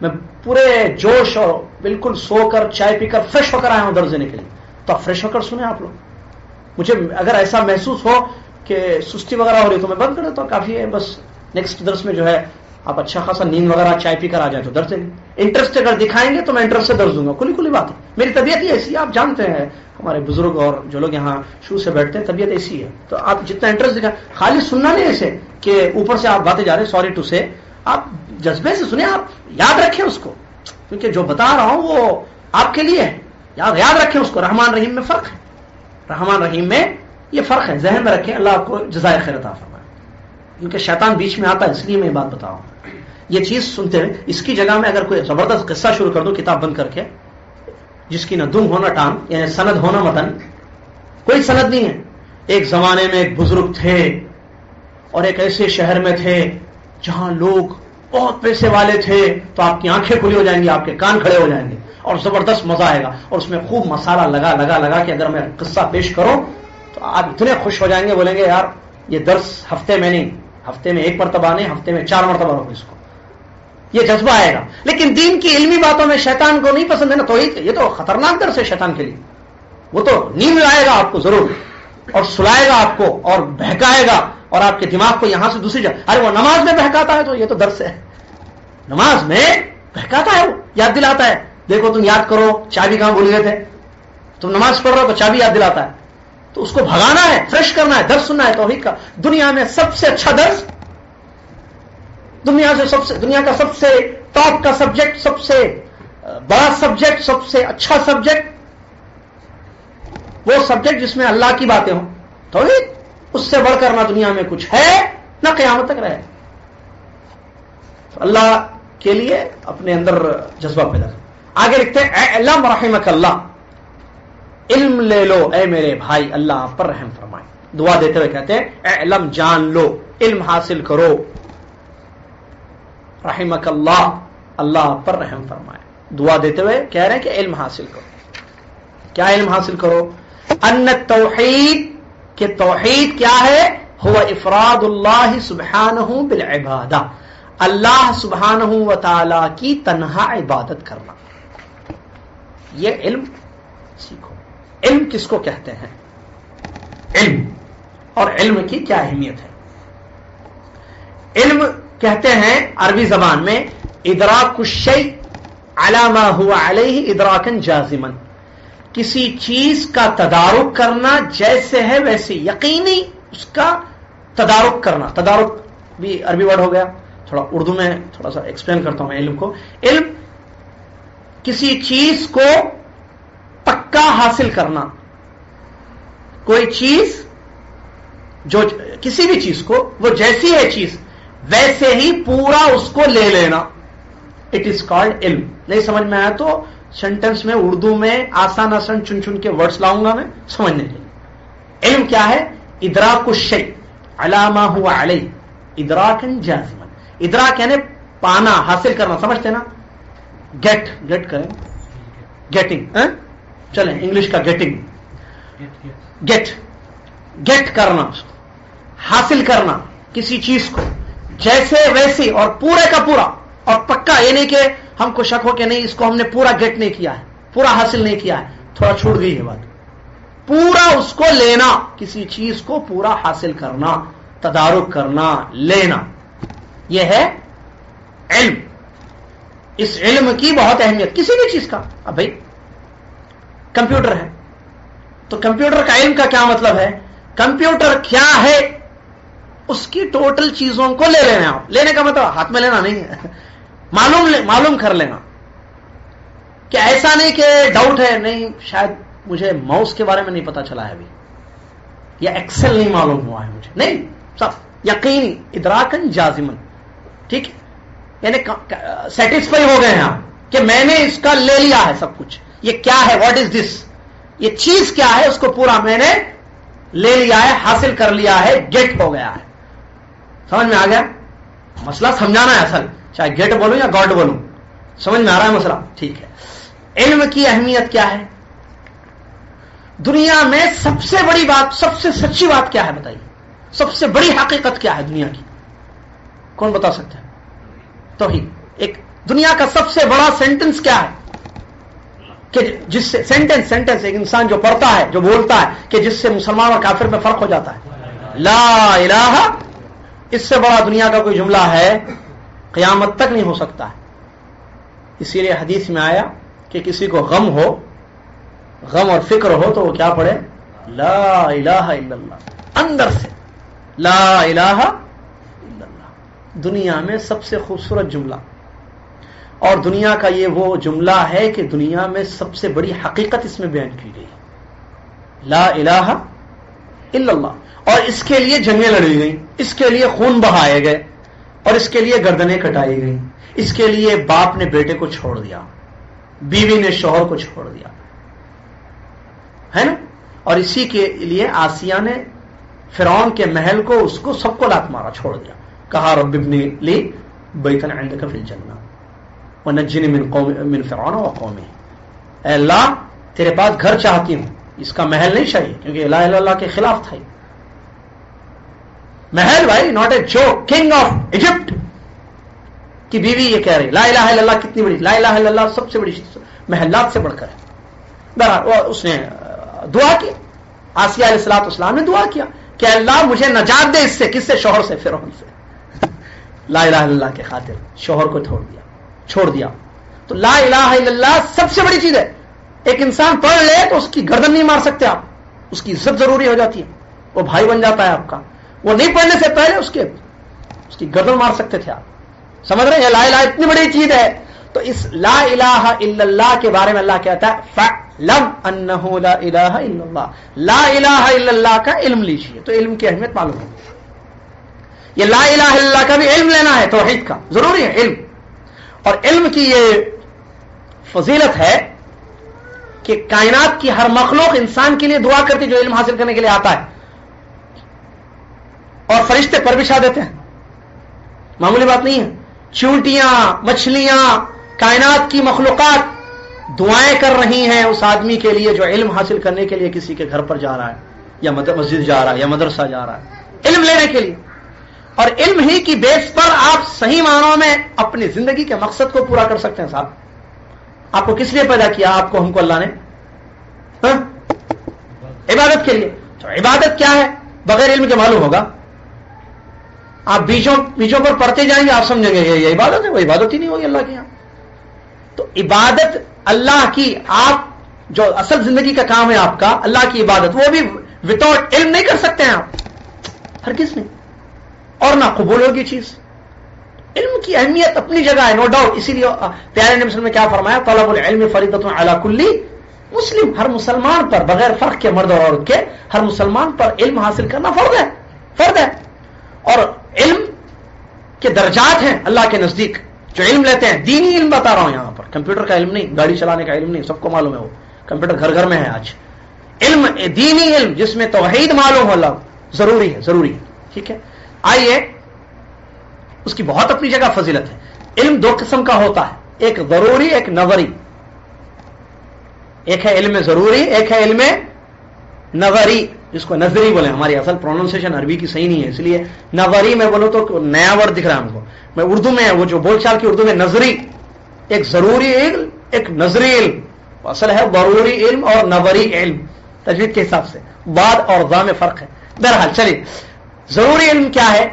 میں پورے جوش اور بالکل سو کر چائے پی کر فریش ہو کر آیا ہوں درس دینے کے لیے. تو آپ فریش ہو کر سنیں. آپ لوگ مجھے اگر ایسا محسوس ہو کہ سستی وغیرہ ہو رہی تو میں بند کر دیتا ہوں، کافی ہے. بس نیکسٹ درس میں جو ہے آپ اچھا خاصا نیند وغیرہ چائے پی کر آ جائیں تو درس دیں. انٹرسٹ اگر دکھائیں گے تو میں انٹرسٹ سے درس دوں گا. کھلی بات ہے. میری طبیعت ہی ایسی ہے، آپ جانتے ہیں ہمارے بزرگ اور جو لوگ یہاں شروع سے بیٹھتے ہیں طبیعت ایسی ہے. تو آپ جتنا انٹرسٹ دکھائیں، خالی سننا نہیں ایسے کہ اوپر سے آپ باتیں جا رہے ہیں، سوری ٹو سے، آپ جذبے سے سنیں، آپ یاد رکھیں اس کو، کیونکہ جو بتا رہا ہوں وہ آپ کے لیے ہے. یاد رکھیں اس کو. رحمان رحیم میں فرق ہے، رحمان رحیم میں یہ فرق ہے، ذہن میں رکھیں. اللہ آپ کو جزائے خیر عطا فرمائے. کیونکہ شیطان بیچ میں آتا ہے، اس لیے میں یہ بات بتا رہا ہوں. یہ چیز سنتے ہوئے اس کی جگہ میں اگر کوئی زبردست قصہ شروع کر دو کتاب بند کر کے، جس کی نہ دم ہونا ٹانگ، یعنی سند ہونا متن، کوئی سند نہیں ہے. ایک زمانے میں ایک بزرگ تھے اور ایک ایسے شہر میں تھے جہاں لوگ بہت پیسے والے تھے. تو آپ کی آنکھیں کھلی ہو جائیں گی، آپ کے کان کھڑے ہو جائیں گے اور زبردست مزہ آئے گا. اور اس میں خوب مسالہ لگا کہ اگر میں قصہ پیش کروں تو آپ اتنے خوش ہو جائیں گے، بولیں گے یار یہ درس ہفتے میں نہیں، ہفتے میں 1 مرتبہ نہیں، ہفتے میں 4 مرتبہ رکھو اس کو. یہ جذبہ آئے گا. لیکن دین کی علمی باتوں میں شیطان کو نہیں پسند ہے نا. توحید یہ تو خطرناک درس ہے شیطان کے لیے. وہ تو نیند لائے گا آپ کو ضرور، اور سلائے گا آپ کو، اور بہکائے گا، اور آپ کے دماغ کو یہاں سے دوسری جگہ. ارے وہ نماز میں بہکاتا ہے تو یہ تو درس ہے. نماز میں بہکاتا ہے، وہ یاد دلاتا ہے. دیکھو تم یاد کرو چابی کہاں بھول گئے تھے، تم نماز پڑھ رہے ہو تو چابی یاد دلاتا ہے. تو اس کو بھگانا ہے، فریش کرنا ہے، درس سننا ہے توحید کا. دنیا میں سب سے اچھا درس، دنیا کا سب سے ٹاپ کا سبجیکٹ، سب سے بڑا سبجیکٹ، سب سے اچھا سبجیکٹ، وہ سبجیکٹ جس میں اللہ کی باتیں ہوں، توحید. اس سے بڑھ کر نہ دنیا میں کچھ ہے نہ قیامت تک رہے. اللہ کے لیے اپنے اندر جذبہ پیدا کر. آگے لکھتے ہیں اعلم رحمک اللہ. علم لے لو اے میرے بھائی، اللہ آپ پر رحم فرمائے. دعا دیتے ہوئے کہتے ہیں علم جان لو، علم حاصل کرو، رحمک اللہ، اللہ آپ پر رحم فرمائے. دعا دیتے ہوئے کہہ رہے ہیں کہ علم حاصل کرو. کیا علم حاصل کرو؟ ان التوحید، کہ توحید کیا ہے؟ هو افراد اللہ سبحانہ بالعبادہ، اللہ سبحانہ و تعالی کی تنہا عبادت کرنا. یہ علم سیکھو. علم کس کو کہتے ہیں؟ علم اور علم کی کیا اہمیت ہے؟ علم کہتے ہیں عربی زبان میں ادراک الشیء علی ما هو علیہ ادراکا جازما، کسی چیز کا تدارک کرنا جیسے ہے ویسے، یقینی اس کا تدارک کرنا. تدارک بھی عربی ورڈ ہو گیا. تھوڑا اردو میں تھوڑا سا ایکسپلین کرتا ہوں میں علم کو. علم کسی چیز کو پکا حاصل کرنا، کوئی چیز جو کسی بھی چیز کو وہ جیسی ہے چیز ویسے ہی پورا اس کو لے لینا. اٹ از کالڈ علم. نہیں سمجھ میں آیا تو سینٹینس میں اردو میں آسان آسان چن چن کے ورڈز لاؤں گا میں سمجھنے کے لیے. علم کیا ہے؟ ادراک الشیء علی ما هو علیہ ادراکا جازما. ادراک یعنی پانا، حاصل کرنا، سمجھتے نا؟ گیٹ کریں، گیٹنگ. چلیں انگلش کا گیٹنگ، گیٹ کرنا، حاصل کرنا کسی چیز کو جیسے ویسی اور پورے کا پورا اور پکا. یہ نہیں کہ ہم کو شک ہو کہ نہیں اس کو ہم نے پورا گیٹ نہیں کیا ہے، پورا حاصل نہیں کیا ہے، تھوڑا چھوٹ گئی ہے بات. پورا اس کو لینا، کسی چیز کو پورا حاصل کرنا، تدارک کرنا، لینا، یہ ہے علم. اس علم کی بہت اہمیت کسی بھی چیز کا. اب بھائی کمپیوٹر ہے تو کمپیوٹر کا علم کا کیا مطلب ہے؟ کمپیوٹر کیا ہے اس کی ٹوٹل چیزوں کو لے لینا. آپ لینے کا مطلب ہاتھ میں لینا نہیں ہے، معلوم کر لینا. کہ ایسا نہیں کہ ڈاؤٹ ہے، نہیں شاید مجھے ماؤس کے بارے میں نہیں پتا چلا ہے ابھی، یا ایکسل نہیں معلوم ہوا ہے مجھے، نہیں، سب یقینی ادراکن جازمن. ٹھیک ہے، یعنی سیٹسفائی ہو گئے ہیں آپ کہ میں نے اس کا لے لیا ہے سب کچھ. یہ کیا ہے؟ واٹ از دس؟ یہ چیز کیا ہے؟ اس کو پورا میں نے لے لیا ہے، حاصل کر لیا ہے، گیٹ ہو گیا ہے. سمجھ میں آ گیا؟ مسئلہ سمجھانا ہے اصل، چاہے گیٹ بولوں یا گاڈ بولوں. سمجھ میں آ رہا ہے مسئلہ؟ ٹھیک ہے. علم کی اہمیت کیا ہے؟ دنیا میں سب سے بڑی بات، سب سے سچی بات کیا ہے بتائیے؟ سب سے بڑی حقیقت کیا ہے دنیا کی؟ کون بتا سکتا ہے؟ توحید. ایک دنیا کا سب سے بڑا سینٹنس کیا ہے کہ جس سے سینٹنس ایک انسان جو پڑھتا ہے، جو بولتا ہے، کہ جس سے مسلمان اور کافر میں فرق ہو جاتا ہے؟ لا الہ. اس سے بڑا دنیا کا کوئی جملہ ہے قیامت تک نہیں ہو سکتا ہے. اسی لیے حدیث میں آیا کہ کسی کو غم اور فکر ہو تو وہ کیا پڑھے؟ لا الہ الا اللہ، اندر سے لا الہ الا اللہ. دنیا میں سب سے خوبصورت جملہ، اور دنیا کا یہ وہ جملہ ہے کہ دنیا میں سب سے بڑی حقیقت اس میں بیان کی گئی، لا الہ الا اللہ. اور اس کے لیے جنگیں لڑی گئیں، اس کے لیے خون بہائے گئے، اور اس کے لیے گردنیں کٹائی گئیں. اس کے لیے باپ نے بیٹے کو چھوڑ دیا، بیوی نے شوہر کو چھوڑ دیا، ہے نا؟ اور اسی کے لیے آسیہ نے فرعون کے محل کو، اس کو سب کو لات مارا، چھوڑ دیا. کہا رب ابنی لی بیتا عندک فی الجنہ ونجنی من فرعون وقومہ. اے اللہ تیرے پاس گھر چاہتی ہوں، اس کا محل نہیں چاہیے، کیونکہ لا الہ الا اللہ کے خلاف تھا. محل بھائی، not a joke. King of Egypt کی بیوی یہ کہہ رہی لا الہ الا اللہ. کتنی بڑی لا الہ الا اللہ، سب سے بڑی محلات سے بڑھ کر ہے. بہرحال اس نے دعا کی، آسیہ علیہ الصلوۃ والسلام نے دعا کیا کہ اللہ مجھے نجات دے اس سے. کس سے؟ شوہر سے، فرعون سے. لا الہ الا اللہ کے خاطر شوہر کو چھوڑ دیا. تو لا الہ الا اللہ سب سے بڑی چیز ہے. ایک انسان پڑھ لے تو اس کی گردن نہیں مار سکتے آپ، اس کی عزت ضروری ہو جاتی ہے، وہ بھائی بن جاتا ہے آپ کا. وہ نہیں پڑھنے سے پہلے اس کی گردن مار سکتے تھے آپ. سمجھ رہے ہیں؟ لا الہ اتنی بڑی چیز ہے. تو اس لا الہ الا اللہ کے بارے میں اللہ کہتا ہے فَاعْلَمْ أَنَّهُ لَا إِلَٰهَ إِلَّا اللَّهُ. لا الہ الا اللہ کا علم لیجیے تو علم کی اہمیت معلوم ہے. یہ لا الہ الا اللہ کا بھی علم لینا ہے، توحید کا ضروری ہے علم. اور علم کی یہ فضیلت ہے کہ کائنات کی ہر مخلوق انسان کے لیے دعا کرتی جو علم حاصل کرنے کے لیے آتا ہے، اور فرشتے پر بچھا دیتے ہیں. معمولی بات نہیں ہے. چونٹیاں، مچھلیاں، کائنات کی مخلوقات دعائیں کر رہی ہیں اس آدمی کے لیے جو علم حاصل کرنے کے لیے کسی کے گھر پر جا رہا ہے یا مسجد جا رہا ہے یا مدرسہ جا رہا ہے علم لینے کے لیے. اور علم ہی کی بیس پر آپ صحیح معنوں میں اپنی زندگی کے مقصد کو پورا کر سکتے ہیں. صاحب آپ کو کس لیے پیدا کیا؟ آپ کو، ہم کو اللہ نے عبادت کے لیے. تو عبادت کیا ہے بغیر علم کے معلوم ہوگا؟ آپ بیچوں پر پڑھتے جائیں گے، آپ سمجھیں گے یہ عبادت ہے، وہ عبادت ہی نہیں ہوگی اللہ کے یہاں. تو عبادت اللہ کی، آپ جو اصل زندگی کا کام ہے آپ کا اللہ کی عبادت، وہ بھی وداؤٹ علم نہیں کر سکتے ہیں آپ، ہرگز نہیں. اور نہ قبول ہوگی چیز. علم کی اہمیت اپنی جگہ ہے، نو ڈاؤٹ. اسی لیے پیارے نبی صلی اللہ علیہ وسلم نے کیا فرمایا؟ طلب العلم فریضۃ علی کل مسلم. ہر مسلمان پر بغیر فرق کے، مرد اور عورت کے، ہر مسلمان پر علم حاصل کرنا فرض ہے. اور علم کے درجات ہیں اللہ کے نزدیک جو علم لیتے ہیں. دینی علم بتا رہا ہوں یہاں پر، کمپیوٹر کا علم نہیں، گاڑی چلانے کا علم نہیں، سب کو معلوم ہے وہ کمپیوٹر گھر گھر میں ہے آج. علم دینی علم جس میں توحید معلوم ہو اللہ ضروری ہے. ٹھیک ہے. آئیے، اس کی بہت اپنی جگہ فضیلت ہے. علم دو قسم کا ہوتا ہے، ایک ضروری، ایک نظری. ایک ہے علم ضروری، ایک ہے علم نظری، جس کو نظری بولے. ہماری اصل پروننسیشن عربی کی صحیح نہیں ہے، اس لیے نظری میں بولو تو نیا ورڈ دکھ رہا ہے ہم کو. میں اردو میں وہ جو بول چال کی اردو میں نظری، ایک ضروری علم، ایک نظری علم. اصل ہے ضروری علم اور نظری علم، تجوید کے حساب سے بعد اور ضا میں فرق ہے. بہرحال چلیے، ضروری علم کیا ہے؟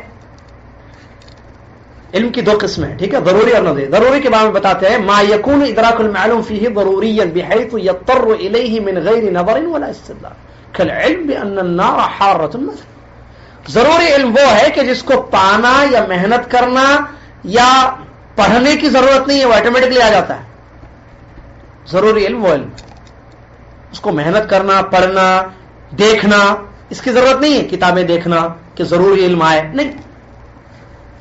علم کی دو قسمیں ہیں. ٹھیک ہے، ضروری اور نظری. ضروری کے بارے میں بتاتے ہیں ما یکون ادراک المعلوم فیہ ضروریا بحیث یضطر الیہ من غیر نظر ولا استدلال کالعلم بان النار حارۃ مثلا. ضروری علم وہ ہے کہ جس کو پانا یا محنت کرنا یا پڑھنے کی ضرورت نہیں ہے، وہ آٹومیٹکلی آ جاتا ہے. ضروری علم وہ علم، اس کو محنت کرنا، پڑھنا، دیکھنا، اس کی ضرورت نہیں ہے. کتابیں دیکھنا کہ ضروری علم آئے نہیں.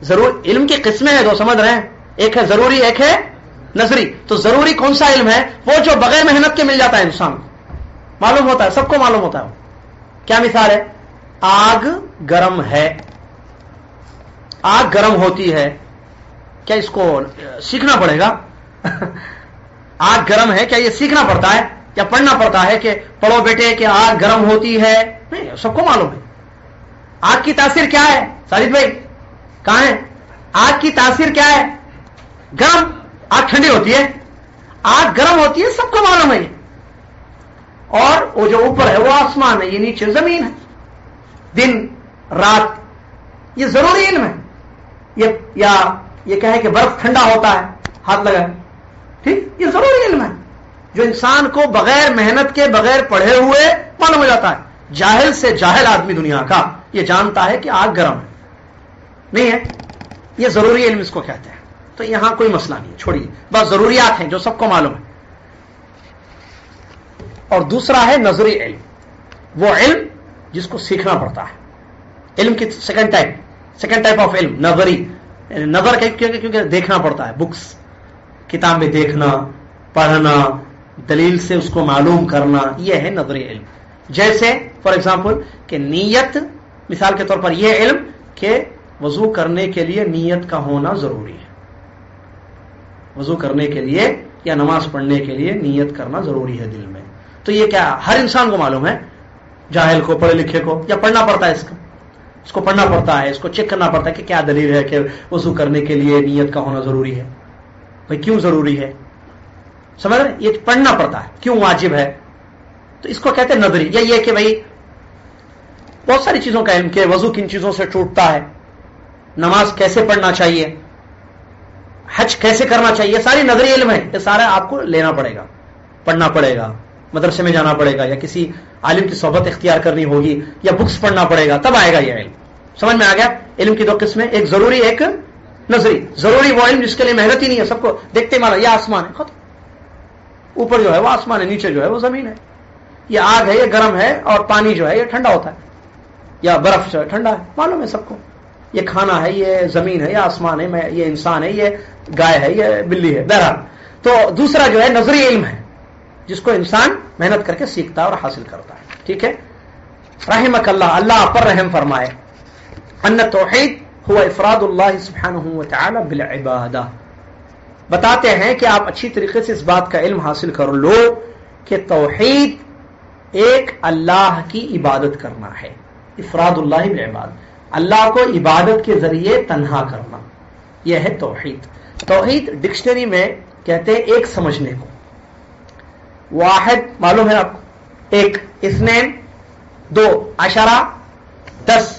ضرور علم کی قسمیں ہیں دو، سمجھ رہے ہیں؟ ایک ہے ضروری، ایک ہے نظری. تو ضروری کون سا علم ہے؟ وہ جو بغیر محنت کے مل جاتا ہے انسان کو، معلوم ہوتا ہے، سب کو معلوم ہوتا ہے. کیا مثال ہے؟ آگ گرم ہے، آگ گرم ہوتی ہے، کیا اس کو سیکھنا پڑے گا؟ آگ گرم ہے، کیا یہ سیکھنا پڑتا ہے یا پڑھنا پڑتا ہے کہ پڑھو بیٹے کہ آگ گرم ہوتی ہے؟ نہیں، سب کو معلوم ہے. آگ کی تاثیر کیا ہے؟ ساجد بھائی کہاں ہے؟ آگ کی تاثیر کیا ہے؟ گرم. آگ ٹھنڈی ہوتی ہے، آگ گرم ہوتی ہے، سب کو معلوم ہے. اور وہ جو اوپر ہے وہ آسمان ہے، یہ نیچے زمین ہے. دن رات، یہ ضروری علم ہے. یہ کہیں کہ برف ٹھنڈا ہوتا ہے، ہاتھ لگائے، ٹھیک، یہ ضروری علم ہے جو انسان کو بغیر محنت کے، بغیر پڑھے ہوئے معلوم ہو جاتا ہے. جاہل سے جاہل آدمی دنیا کا یہ جانتا ہے کہ آگ گرم ہے، نہیں ہے. یہ ضروری علم اس کو کہتے ہیں. تو یہاں کوئی مسئلہ نہیں ہے، چھوڑیے، بس ضروریات ہیں جو سب کو معلوم ہے. اور دوسرا ہے نظری علم، وہ علم جس کو سیکھنا پڑتا ہے. علم کی سیکنڈ ٹائپ آف علم نظری. نظر کیونکہ دیکھنا پڑتا ہے، بکس، کتاب میں دیکھنا، پڑھنا، دلیل سے اس کو معلوم کرنا، یہ ہے نظری علم. جیسے فار ایگزامپل کہ نیت، مثال کے طور پر یہ علم کہ وضو کرنے کے لیے نیت کا ہونا ضروری ہے. وضو کرنے کے لیے یا نماز پڑھنے کے لیے نیت کرنا ضروری ہے دل میں. تو یہ کیا ہر انسان کو معلوم ہے، جاہل کو، پڑھے لکھے کو، یا پڑھنا پڑتا ہے اس کو پڑھنا پڑتا ہے، اس کو چیک کرنا پڑتا ہے کہ کیا دلیل ہے کہ وضو کرنے کے لیے نیت کا ہونا ضروری ہے. بھائی کیوں ضروری ہے؟ سمجھ رہے؟ یہ پڑھنا پڑتا ہے، کیوں واجب ہے؟ تو اس کو کہتے ہیں نظری. یا یہ کہ بھائی بہت ساری چیزوں کا علم کہ وضو کن چیزوں سے ٹوٹتا ہے، نماز کیسے پڑھنا چاہیے، حج کیسے کرنا چاہیے، ساری نظری علم ہے. یہ سارا آپ کو لینا پڑے گا، پڑھنا پڑے گا، مدرسے میں جانا پڑے گا، یا کسی عالم کی صحبت اختیار کرنی ہوگی، یا بکس پڑھنا پڑے گا، تب آئے گا یہ علم. سمجھ میں آ گیا؟ علم کی دو قسمیں، ایک ضروری، ایک نظری. ضروری وہ علم جس کے لیے محنت ہی نہیں ہے، سب کو دیکھتے مانا یہ آسمان ہے، ختم. اوپر جو ہے وہ آسمان ہے، نیچے جو ہے وہ زمین ہے. یہ آگ ہے، یہ گرم ہے، اور پانی جو ہے یہ ٹھنڈا ہوتا ہے، یا برف جو ہے ٹھنڈا ہے، معلوم ہے سب کو. یہ کھانا ہے، یہ زمین ہے، یہ آسمان ہے، یہ انسان ہے، یہ گائے ہے، یہ بلی ہے. بہرحال تو دوسرا جو ہے نظری علم ہے جس کو انسان محنت کر کے سیکھتا ہے اور حاصل کرتا ہے. ٹھیک ہے. رحمک اللہ, اللہ آپ پر رحم فرمائے. ان توحید هو افراد اللہ سبحانہ وتعالی بالعبادہ. بتاتے ہیں کہ آپ اچھی طریقے سے اس بات کا علم حاصل کر لو کہ توحید ایک اللہ کی عبادت کرنا ہے. افراد اللہ بالعبادہ, اللہ کو عبادت کے ذریعے تنہا کرنا, یہ ہے توحید. توحید ڈکشنری میں کہتے ہیں ایک سمجھنے کو. واحد معلوم ہے آپ کو, ایک, اثنین 2, عشرہ 10,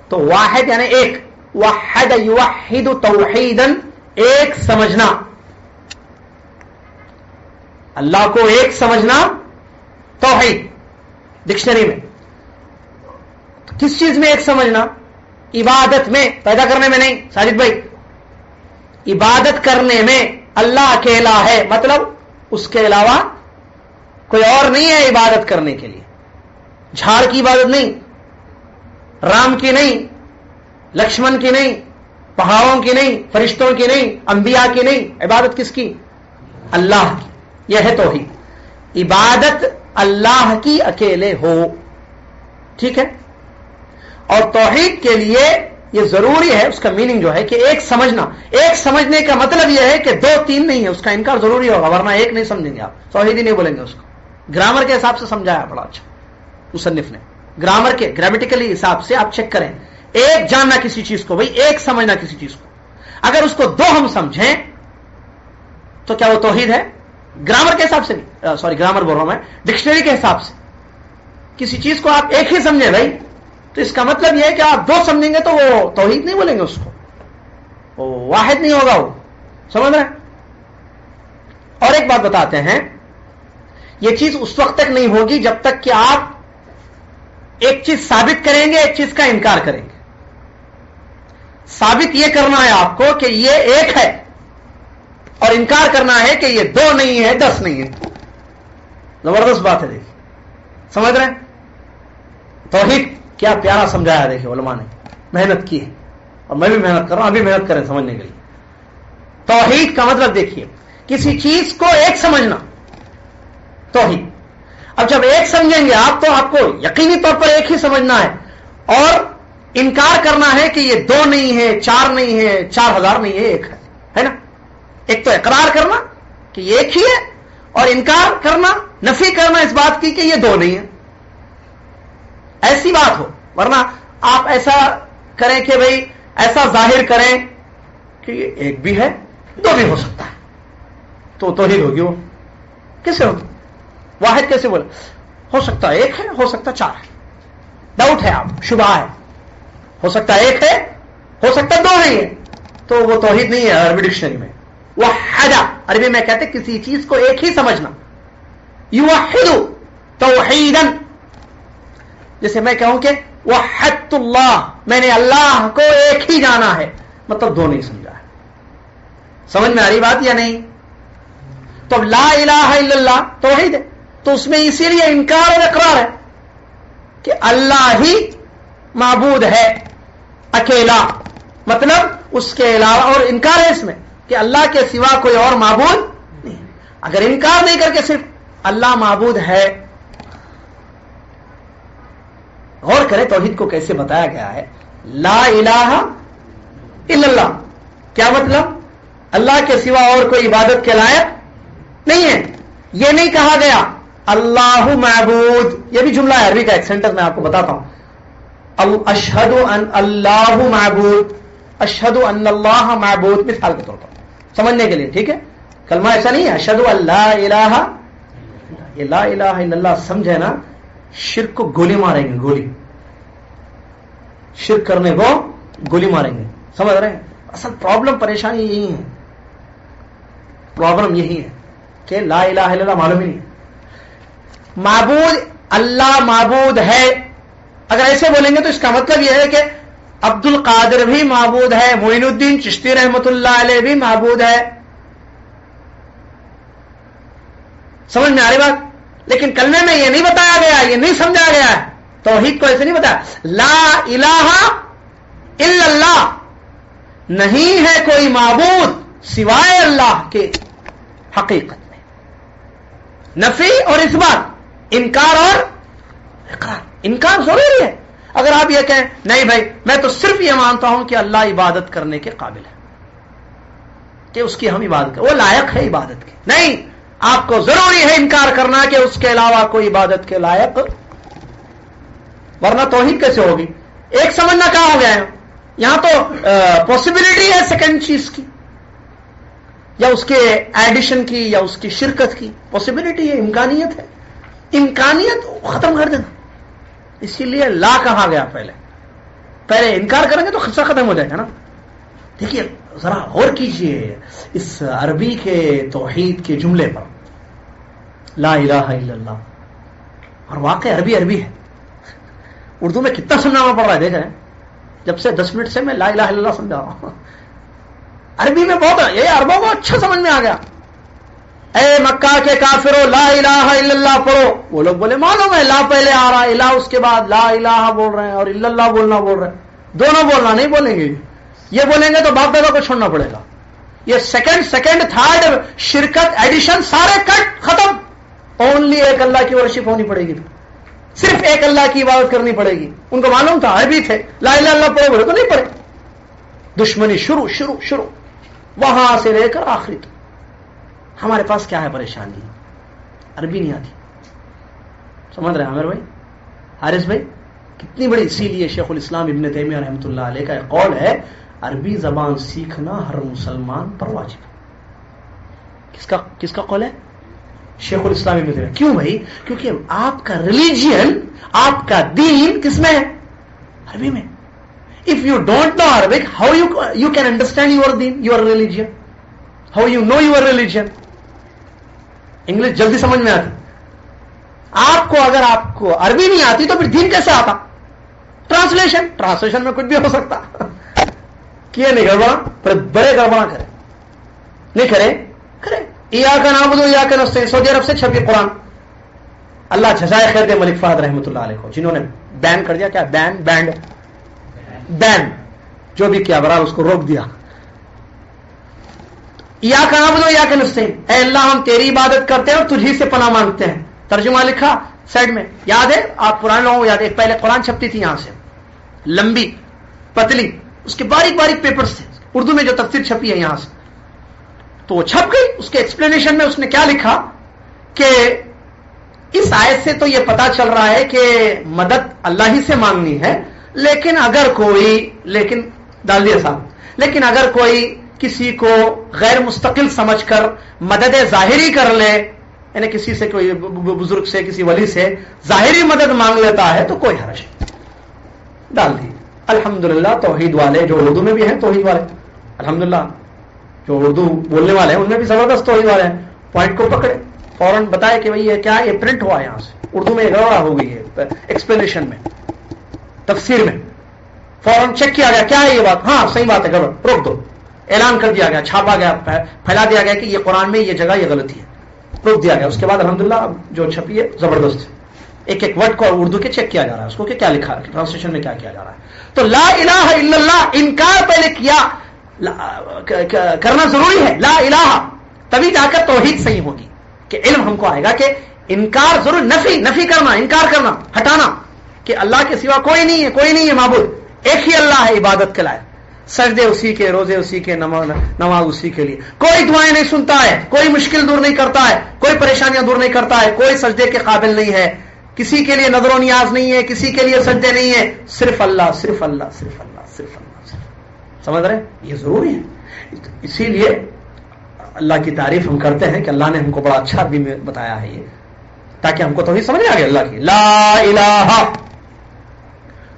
تو واحد یعنی ایک. وحد یوحد توحیدا, ایک سمجھنا, اللہ کو ایک سمجھنا توحید ڈکشنری میں. کس چیز میں ایک سمجھنا؟ عبادت میں, پیدا کرنے میں نہیں. ساجد بھائی, عبادت کرنے میں اللہ اکیلا ہے, مطلب اس کے علاوہ کوئی اور نہیں ہے عبادت کرنے کے لیے. جھاڑ کی عبادت نہیں, رام کی نہیں, لکشمن کی نہیں, پہاڑوں کی نہیں, فرشتوں کی نہیں, انبیاء کی نہیں. عبادت کس کی؟ اللہ کی. یہ ہے توحید. عبادت اللہ کی اکیلے ہو. ٹھیک ہے. اور توحید کے لیے یہ ضروری ہے, اس کا میننگ جو ہے کہ ایک سمجھنا. ایک سمجھنے کا مطلب یہ ہے کہ 2 3 نہیں ہے, اس کا انکار ضروری ہوگا, ورنہ ایک نہیں سمجھیں گے آپ, توحید ہی نہیں بولیں گے اس کو. گرامر کے حساب سے سمجھایا بڑا اچھا مصنف نے. گرامر کے گرامیٹیکلی حساب سے آپ چیک کریں. ایک جاننا کسی چیز کو, بھائی ایک سمجھنا کسی چیز کو, اگر اس کو 2 ہم سمجھیں تو کیا وہ توحید ہے؟ گرامر کے حساب سے نہیں, سوری گرامر بول رہا ہوں میں, ڈکشنری کے حساب سے. کسی چیز کو آپ ایک ہی سمجھیں بھائی, تو اس کا مطلب یہ ہے کہ آپ 2 سمجھیں گے تو وہ توحید نہیں بولیں گے اس کو, وہ واحد نہیں ہوگا, وہ سمجھ رہے ہیں. اور ایک بات بتاتے ہیں, یہ چیز اس وقت تک نہیں ہوگی جب تک کہ آپ ایک چیز ثابت کریں گے, ایک چیز کا انکار کریں گے. ثابت یہ کرنا ہے آپ کو کہ یہ ایک ہے, اور انکار کرنا ہے کہ یہ 2 نہیں ہے, 10 نہیں ہے. زبردست بات ہے, دیکھیے سمجھ رہے ہیں. توحید کیا پیارا سمجھایا, دیکھیے علماء نے محنت کی ہے, اور میں بھی محنت کر رہا ہوں, ابھی محنت کریں سمجھنے کے لیے. توحید کا مطلب دیکھیے, کسی چیز کو ایک سمجھنا توحید. اب جب ایک سمجھیں گے آپ تو آپ کو یقینی طور پر ایک ہی سمجھنا ہے, اور انکار کرنا ہے کہ یہ 2 نہیں ہے, 4 نہیں ہے, 4000 نہیں ہے, ایک ہے نا. ایک تو اقرار کرنا کہ یہ ایک ہی ہے, اور انکار کرنا, نفی کرنا اس بات کی کہ یہ 2 نہیں ہے. ایسی بات ہو, ورنہ آپ ایسا کریں کہ بھئی ایسا ظاہر کریں کہ یہ ایک بھی ہے 2 بھی ہو سکتا ہے, تو توحید ہوگی. وہ کیسے ہوگی؟ واحد کیسے بولے؟ ہو سکتا ہے ایک ہے, ہو سکتا 4 ہے, ڈاؤٹ ہے, آپ شبہ ہے, ہو سکتا ہے ایک ہے, ہو سکتا 2 نہیں ہے, تو وہ توحید نہیں ہے عربی ڈکشنری میں. وحدہ عربی میں کہتے ہیں کسی چیز کو ایک ہی سمجھنا. یوحد توحیدا, جیسے میں کہوں کہ وحدت اللہ, میں نے اللہ کو ایک ہی جانا ہے, مطلب 2 نہیں سمجھا ہے. سمجھ میں آ رہی بات یا نہیں؟ تو لا الہ الا اللہ توحید ہے, تو اس میں اسی لیے انکار اور اقرار ہے کہ اللہ ہی معبود ہے اکیلا, مطلب اس کے علاوہ, اور انکار ہے اس میں کہ اللہ کے سوا کوئی اور معبود نہیں. اگر انکار نہیں کر کے صرف اللہ معبود ہے. غور کریں توحید کو کیسے بتایا گیا ہے. لا الہ الا اللہ, کیا مطلب؟ اللہ کے سوا اور کوئی عبادت کے لائق نہیں ہے. یہ نہیں کہا گیا اللہ معبود, یہ بھی جملہ ہے عربی کا, ایک سینٹنس میں آپ کو بتاتا ہوں. اشہد ان اللہ معبود, اشہد ان اللہ معبود, مثال کے طور پر سمجھنے کے لیے. ٹھیک ہے, کلمہ ایسا نہیں ہے اشہد ان لا الہ, یہ لا الہ الا اللہ سمجھے نا, شرک کو گولی ماریں گے, گولی, شرک کرنے کو گولی ماریں گے. سمجھ رہے ہیں؟ اصل پرابلم, پریشانی یہی ہے, پرابلم یہی ہے کہ لا الہ الا اللہ معلوم ہی نہیں. معبود, اللہ معبود ہے, اگر ایسے بولیں گے تو اس کا مطلب یہ ہے کہ عبد القادر بھی معبود ہے, معین الدین چشتی رحمت اللہ علیہ بھی معبود ہے. سمجھ میں آ رہی بات؟ لیکن کلمے میں یہ نہیں بتایا گیا, یہ نہیں سمجھا گیا ہے. توحید کو ایسے نہیں بتایا. لا الہ الا اللہ, نہیں ہے کوئی معبود سوائے اللہ کے حقیقت میں. نفی اور اثبات, انکار اور اقرار. انکار ضروری ہے. اگر آپ یہ کہیں نہیں بھائی میں تو صرف یہ مانتا ہوں کہ اللہ عبادت کرنے کے قابل ہے کہ اس کی ہم عبادت کریں, وہ لائق ہے عبادت کے, نہیں, آپ کو ضروری ہے انکار کرنا کہ اس کے علاوہ کوئی عبادت کے لائق, ورنہ توحید کیسے ہوگی؟ ایک سمجھنا کہاں ہو گیا ہے یہاں تو پاسبلٹی ہے سیکنڈ چیز کی, یا اس کے ایڈیشن کی, یا اس کی شرکت کی پاسبلٹی ہے, امکانیت ہے. امکانیت ختم کر دینا, اسی لیے لا کہا گیا. پہلے انکار کریں گے تو خدشہ ختم ہو جائے گا نا. دیکھیے ذرا غور کیجئے اس عربی کے توحید کے جملے پر, لا الہ الا اللہ, اور واقع عربی ہے. اردو میں کتنا سمجھانا پڑ رہا ہے دیکھ رہے ہیں, جب سے 10 منٹ سے میں لا الہ الا اللہ سمجھا رہا ہوں. عربی میں بہت, یہ عربوں کو اچھا سمجھ میں آ گیا. اے مکہ کے کافروں لا الہ الا اللہ پڑھو. وہ لوگ بولے معلوم ہے لا پہلے آ رہا ہے, الہ اس کے بعد لا الہ بول رہے ہیں, اور الا اللہ بولنا بول رہے ہیں. دونوں بولنا نہیں بولیں گے, یہ بولیں گے تو باپ دادا کو چھوڑنا پڑے گا. یہ سیکنڈ تھرڈ شرکت ایڈیشن سارے کٹ ختم. اونلی ایک اللہ کی ورشپ ہونی پڑے گی, صرف ایک اللہ کی عبادت کرنی پڑے گی. ان کو معلوم تھا, عربی تھے, لا الہ الا اللہ پڑھو بولے تو نہیں پڑھے. دشمنی شروع وہاں سے لے کر آخری تک. ہمارے پاس کیا ہے پریشانی, عربی نہیں آتی. سمجھ رہے ہیں عامر بھائی, حارث بھائی, کتنی بڑی. اسی لیے شیخ الاسلام ابن تیمیہ رحمۃ اللہ علیہ کا ایک قول ہے, عربی زبان سیکھنا ہر مسلمان پر واجب ہے. کس کا قول ہے؟ شیخ الاسلام ابن تیمیہ. کیوں بھائی؟ کیونکہ آپ کا ریلیجین, آپ کا دین کس میں ہے؟ عربی میں. If you don't know Arabic, how you can understand your deen, your religion? How you know your religion? English جلدی سمجھ میں آتی. آپ کو اگر آپ کو عربی نہیں آتی تو پھر دین کیسے آتا؟ ٹرانسلیشن میں کچھ بھی ہو سکتا. کیے نہیں گڑبڑا, بڑے گڑبڑا کرے نہیں کرے. ایاک نعبد و ایاک نستعین سعودی عرب سے چھپی قرآن. اللہ جزائے خیر دے ملک فہد رحمۃ اللہ علیہ کو, جنہوں نے بین کر دیا. کیا بین جو بھی کیا برابر اس کو روک دیا. ایاک نعبد و ایاک نستعین, اے اللہ ہم تیری عبادت کرتے ہیں اور تجھی سے پناہ مانگتے ہیں. ترجمہ لکھا سائڈ میں, یاد ہے آپ پرانے لوگوں کو یاد ہے, پہلے قرآن چھپتی تھی یہاں سے لمبی پتلی, اس کے باریک باریک پیپرز تھے. اردو میں جو تفسیر چھپی ہے یہاں سے, تو وہ چھپ گئی. اس کے ایکسپلینیشن میں اس نے کیا لکھا کہ اس آیت سے تو یہ پتا چل رہا ہے کہ مدد اللہ ہی سے مانگنی ہے, لیکن اگر کوئی کسی کو غیر مستقل سمجھ کر مدد ظاہری کر لے, یعنی کسی سے, کوئی بزرگ سے, کسی ولی سے ظاہری مدد مانگ لیتا ہے تو کوئی حرج نہیں. ڈال دی. الحمدللہ توحید والے جو اردو میں بھی ہیں, توحید والے الحمدللہ جو اردو بولنے والے ہیں ان میں بھی زبردست توحید والے ہیں, پوائنٹ کو پکڑے, فوراً بتائے کہ بھائی یہ کیا ہے, یہ پرنٹ ہوا ہے یہاں سے, اردو میں گڑبڑ ہو گئی ہے ایکسپلینیشن میں, تفسیر میں فوراً چیک کیا گیا, کیا ہے یہ بات, ہاں صحیح بات ہے, گڑبڑ, روک دو. اعلان کر دیا گیا, چھاپا گیا, پھیلا دیا گیا کہ یہ قرآن میں یہ جگہ یہ غلطی ہے, روک دیا گیا. اس کے بعد الحمدللہ جو چھپی ہے زبردست, ایک ایک ورڈ کو اردو کے چیک کیا جا رہا ہے, اس کو کہ کیا لکھا ہے, ٹرانسلیشن میں کیا کیا جا رہا ہے. تو لا الہ الا اللہ انکار پہلے کیا کرنا ضروری ہے, لا الہ, تبھی جا کر توحید صحیح ہوگی, کہ علم ہم کو آئے گا کہ انکار ضرور, نفی کرنا, انکار کرنا, ہٹانا کہ اللہ کے سوا کوئی نہیں ہے معبود, ایک ہی اللہ ہے عبادت کے لائق, سجدے اسی کے, روزے اسی کے, نماز اسی کے لیے, کوئی دعائیں نہیں سنتا ہے, کوئی مشکل دور نہیں کرتا ہے, کوئی پریشانیاں دور نہیں کرتا ہے, کوئی سجدے کے قابل نہیں ہے, کسی کے لیے نظر و نیاز نہیں ہے, کسی کے لیے سجدے نہیں ہے, صرف اللہ, صرف اللہ, صرف اللہ, صرف اللہ. سمجھ رہے ہیں, یہ ضروری ہے. اسی لیے اللہ کی تعریف ہم کرتے ہیں کہ اللہ نے ہم کو بڑا اچھا بھی بتایا ہے یہ, تاکہ ہم کو توحید سمجھ آ گیا اللہ کی. لا الہ,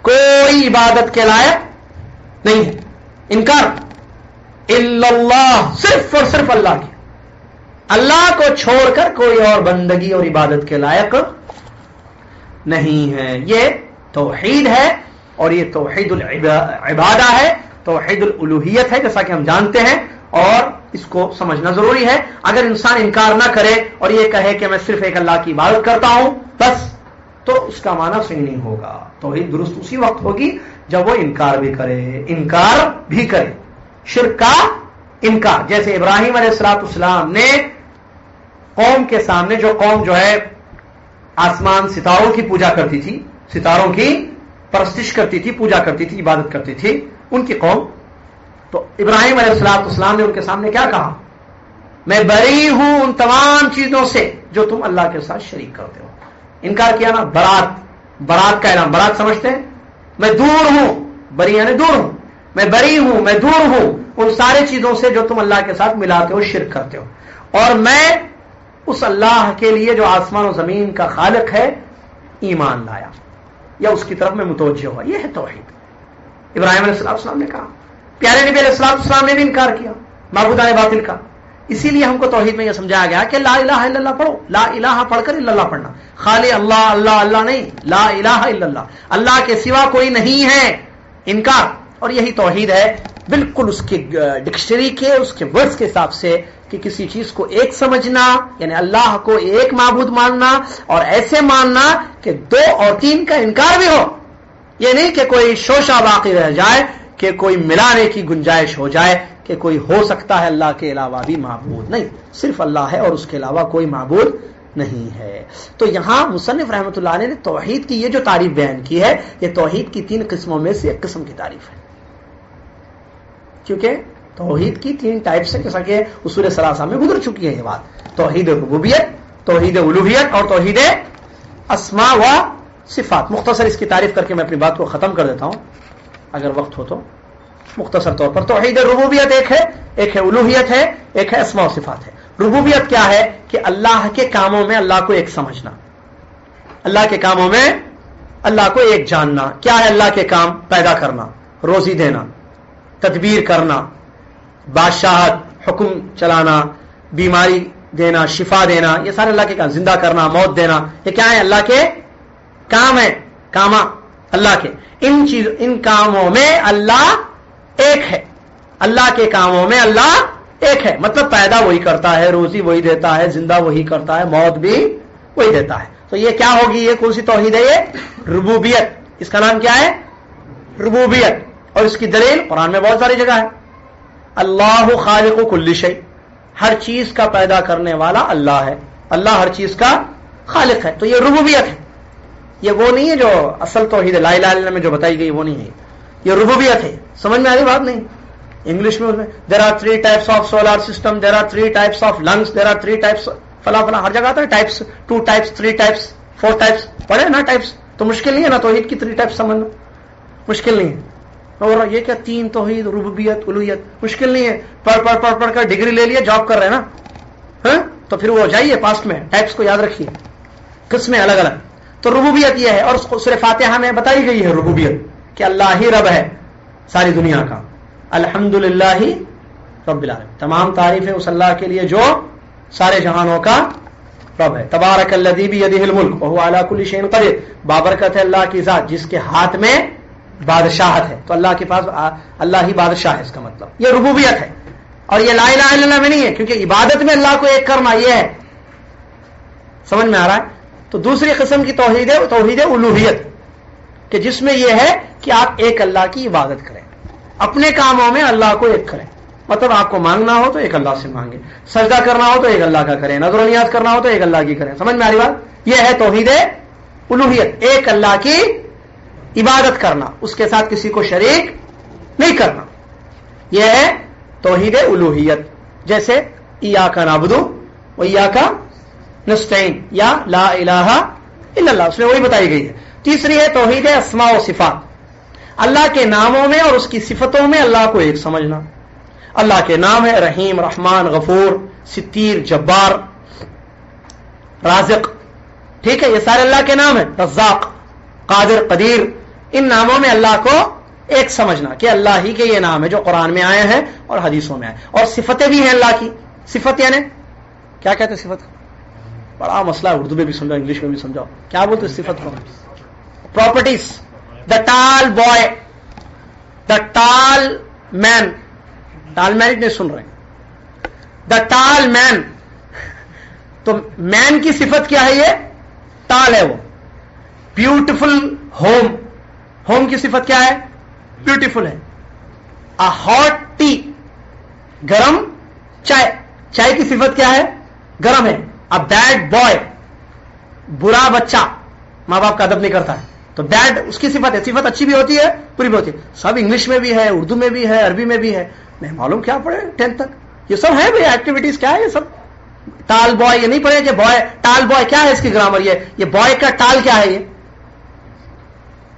کوئی عبادت کے لائق نہیں ہے, انکار الا اللہ, صرف اور صرف اللہ کی, اللہ کو چھوڑ کر کوئی اور بندگی اور عبادت کے لائق نہیں ہے. یہ توحید ہے, اور یہ توحید العبادہ ہے, توحید الالوہیت ہے, جیسا کہ ہم جانتے ہیں, اور اس کو سمجھنا ضروری ہے. اگر انسان انکار نہ کرے اور یہ کہے کہ میں صرف ایک اللہ کی عبادت کرتا ہوں بس, تو اس کا معنی صحیح نہیں ہوگا. توحید درست اسی وقت ہوگی جب وہ انکار بھی کرے, شرک کا انکار. جیسے ابراہیم علیہ الصلوۃ والسلام نے قوم کے سامنے, جو قوم جو ہے آسمان ستاروں کی پوجا کرتی تھی، ستاروں کی پرستش کرتی تھی، پوجا کرتی تھی، عبادت کرتی تھی ان کی قوم. تو ابراہیم علیہ السلام نے ان کے سامنے کیا کہا؟ میں بری ہوں ان تمام چیزوں سے جو تم اللہ کے ساتھ شریک کرتے ہو. انکار کیا نا. برات کا اعلان، برات سمجھتے ہیں؟ میں دور ہوں، بری یعنی دور ہوں، میں بری ہوں، میں دور ہوں ان ساری چیزوں سے جو تم اللہ کے ساتھ ملاتے ہو، شرک کرتے ہو، اور میں اس اللہ کے لیے جو آسمان و زمین کا خالق ہے ایمان لایا یا اس کی طرف میں متوجہ ہوا. یہ ہے توحید. ابراہیم علیہ السلام نے کہا. پیارے نبی علیہ السلام نے بھی انکار کیا معبودان باطل کا. اسی لیے ہم کو توحید میں یہ سمجھایا گیا کہ لا الہ الا اللہ پڑھو. لا الہ پڑھ کر الا اللہ پڑھنا، خالی اللہ اللہ اللہ نہیں، لا الہ الا اللہ، اللہ کے سوا کوئی نہیں ہے. انکار. اور یہی توحید ہے بالکل اس کے ڈکشنری کے، اس کے ورڈز کے حساب سے، کہ کسی چیز کو ایک سمجھنا یعنی اللہ کو ایک معبود ماننا، اور ایسے ماننا کہ دو اور تین کا انکار بھی ہو. یہ نہیں کہ کوئی شوشہ باقی رہ جائے، کہ کوئی ملانے کی گنجائش ہو جائے کہ کوئی ہو سکتا ہے اللہ کے علاوہ بھی معبود. نہیں، صرف اللہ ہے اور اس کے علاوہ کوئی معبود نہیں ہے. تو یہاں مصنف رحمۃ اللہ علیہ نے توحید کی یہ جو تعریف بیان کی ہے، یہ توحید کی 3 قسموں میں سے ایک قسم کی تعریف ہے. کیونکہ توحید کی 3 ٹائپس ہیں، جیسا کہ اصول ثلاثہ میں گزر چکی ہے یہ بات. توحید ربوبیت، توحید الوہیت اور توحید اسماء و صفات. مختصر اس کی تعریف کر کے میں اپنی بات کو ختم کر دیتا ہوں اگر وقت ہو تو. مختصر طور پر توحید ربوبیت ایک ہے الوہیت ہے، ایک ہے اسماء و صفات ہے. ربوبیت کیا ہے؟ کہ اللہ کے کاموں میں اللہ کو ایک سمجھنا، اللہ کے کاموں میں اللہ کو ایک جاننا. کیا ہے اللہ کے کام؟ پیدا کرنا، روزی دینا، تدبیر کرنا، بادشاہت، حکم چلانا، بیماری دینا، شفا دینا، یہ سارے اللہ کے کام. زندہ کرنا، موت دینا، یہ کیا ہے؟ اللہ کے کام ہے. کاما اللہ کے. ان کاموں میں اللہ ایک ہے. اللہ کے کاموں میں اللہ ایک ہے. مطلب پیدا وہی کرتا ہے، روزی وہی دیتا ہے، زندہ وہی کرتا ہے، موت بھی وہی دیتا ہے. تو یہ کیا ہوگی؟ یہ کون سی توحید ہے؟ یہ ربوبیت. اس کا نام کیا ہے؟ ربوبیت. اور اس کی دلیل قرآن میں بہت ساری جگہ ہے. اللہ خالق کل شیء، ہر چیز کا پیدا کرنے والا اللہ ہے. اللہ ہر چیز کا خالق ہے. تو یہ ربوبیت ہے. یہ وہ نہیں ہے جو اصل توحید لا الہ الا اللہ میں جو بتائی گئی، وہ نہیں ہے. یہ ربوبیت ہے. سمجھ میں آ رہی بات نہیں؟ انگلش میں there are 3 types of solar system, there are 3 types of lungs, there are 3 types فلاں فلاں، ہر جگہ آتا ہے ٹائپس، 2 ٹائپس، 3 ٹائپس، 4 ٹائپس. پڑھے نا ٹائپس؟ تو مشکل نہیں ہے نا توحید کی 3 ٹائپس سمجھنا، مشکل نہیں ہے. اور یہ کیا 3 توحید ربوبیت الوہیت، مشکل نہیں ہے. پڑھ کر ڈگری لے لیے، جاب کر رہے ہیں نا، ہاں تو پھر وہ جائیے پاسٹ میں، ٹائپس کو یاد رکھیے، قسمیں الگ الگ. تو ربوبیت یہ ہے. اور سورہ فاتحہ میں بتائی گئی ہے ربوبیت کہ اللہ ہی رب ہے ساری دنیا کا. الحمدللہ رب العالمین، تمام تعریف ہے اس اللہ کے لیے جو سارے جہانوں کا رب ہے. تبارک الذی بیدہ الملک وہو علی کل شیء قدیر، بابرکت ہے اللہ کی ذات جس کے ہاتھ میں بادشاہت ہے. تو اللہ کے پاس اللہ ہی بادشاہ ہے، اس کا مطلب یہ ربوبیت ہے. اور یہ لا الہ الا اللہ میں نہیں ہے، کیونکہ عبادت میں اللہ کو ایک کرنا یہ ہے. سمجھ میں آ رہا ہے؟ تو دوسری قسم کی توحید ہے توحید الوہیت، کہ جس میں یہ ہے کہ آپ ایک اللہ کی عبادت کریں، اپنے کاموں میں اللہ کو ایک کریں. مطلب آپ کو مانگنا ہو تو ایک اللہ سے مانگیں، سجدہ کرنا ہو تو ایک اللہ کا کریں، نظر و نیاز کرنا ہو تو ایک اللہ کی کریں. سمجھ میں آ رہی بات؟ یہ ہے توحید الوہیت، ایک اللہ کی عبادت کرنا، اس کے ساتھ کسی کو شریک نہیں کرنا. یہ ہے توحید الوہیت. جیسے ایاک نعبد و ایاک نستعین یا لا الہ الا اللہ، اس میں وہی بتائی گئی ہے. تیسری ہے توحید اسماء و صفات، اللہ کے ناموں میں اور اس کی صفتوں میں اللہ کو ایک سمجھنا. اللہ کے نام ہے رحیم، رحمان، غفور، ستیر، جبار، رازق. ٹھیک ہے، یہ سارے اللہ کے نام ہیں. رزاق، قادر، قدیر. ان ناموں میں اللہ کو ایک سمجھنا کہ اللہ ہی کے یہ نام ہے جو قرآن میں آئے ہیں اور حدیثوں میں آئے. اور صفتیں بھی ہیں اللہ کی. صفت یعنی کیا کہتے ہیں؟ صفت بڑا مسئلہ ہے، اردو میں بھی سمجھاؤ، انگلش میں بھی سمجھاؤ. کیا بولتے ہیں صفت کو؟ پراپرٹیز. دا ٹال بوائے، دا ٹال مین. ٹال مین نہیں سن رہے، دا ٹال مین. تو مین کی صفت کیا ہے؟ یہ ٹال ہے. وہ بیوٹیفل ہوم، ہوم کی صفت کیا ہے؟ بیوٹیفل ہے. ا ہاٹ ٹی، گرم چائے، چائے کی صفت کیا ہے؟ گرم ہے. ا بیڈ بوائے، برا بچہ ماں باپ کا ادب نہیں کرتا ہے تو بیڈ اس کی صفت ہے. صفت اچھی بھی ہوتی ہے بری بھی ہوتی ہے. سب انگلش میں بھی ہے, اردو میں بھی ہے, عربی میں بھی ہے. نہیں معلوم کیا پڑھے 10th تک, یہ سب ہے بھائی ایکٹیویٹیز. کیا ہے یہ سب؟ ٹال بوائے, یہ نہیں پڑھے کہ بوائے ٹال بوائے کیا ہے اس کی گرامر, یہ بوائے کا ٹال کیا ہے, یہ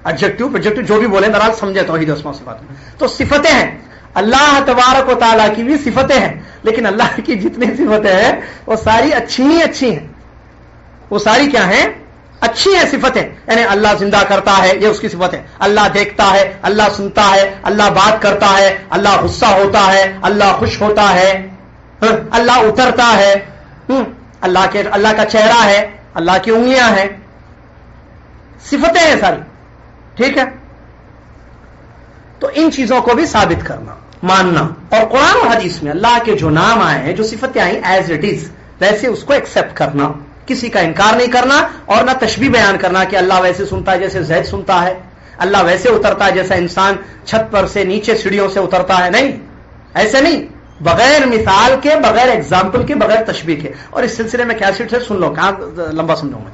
ایڈجیکٹو پروجیکٹو جو بھی بولیں درال سمجھے توحید اسماء و صفات میں. تو صفتیں ہیں اللہ تبارک و تعالیٰ کی بھی صفتیں ہیں, لیکن اللہ کی جتنی صفتیں ہیں وہ ساری اچھی ہی اچھی ہیں. وہ ساری کیا ہیں؟ اچھی ہیں صفتیں. یعنی اللہ زندہ کرتا ہے, یہ اس کی صفت ہے. اللہ دیکھتا ہے, اللہ سنتا ہے, اللہ بات کرتا ہے, اللہ غصہ ہوتا ہے, اللہ خوش ہوتا ہے, اللہ اترتا ہے, اللہ کا چہرہ ہے, اللہ کی انگلیاں ہیں, صفتیں ہیں ساری. ٹھیک ہے, تو ان چیزوں کو بھی ثابت کرنا, ماننا, اور قرآن و حدیث میں اللہ کے جو نام آئے ہیں, جو صفتیں آئیں ایز اٹ از ویسے اس کو ایکسپٹ کرنا, کسی کا انکار نہیں کرنا, اور نہ تشبیہ بیان کرنا کہ اللہ ویسے سنتا ہے جیسے زید سنتا ہے, اللہ ویسے اترتا ہے جیسا انسان چھت پر سے نیچے سیڑھیوں سے اترتا ہے. نہیں, ایسے نہیں, بغیر مثال کے, بغیر ایگزامپل کے, بغیر تشبیہ کے. اور اس سلسلے میں کیسٹ ہے, سن لو, کہاں لمبا سمجھاؤں میں.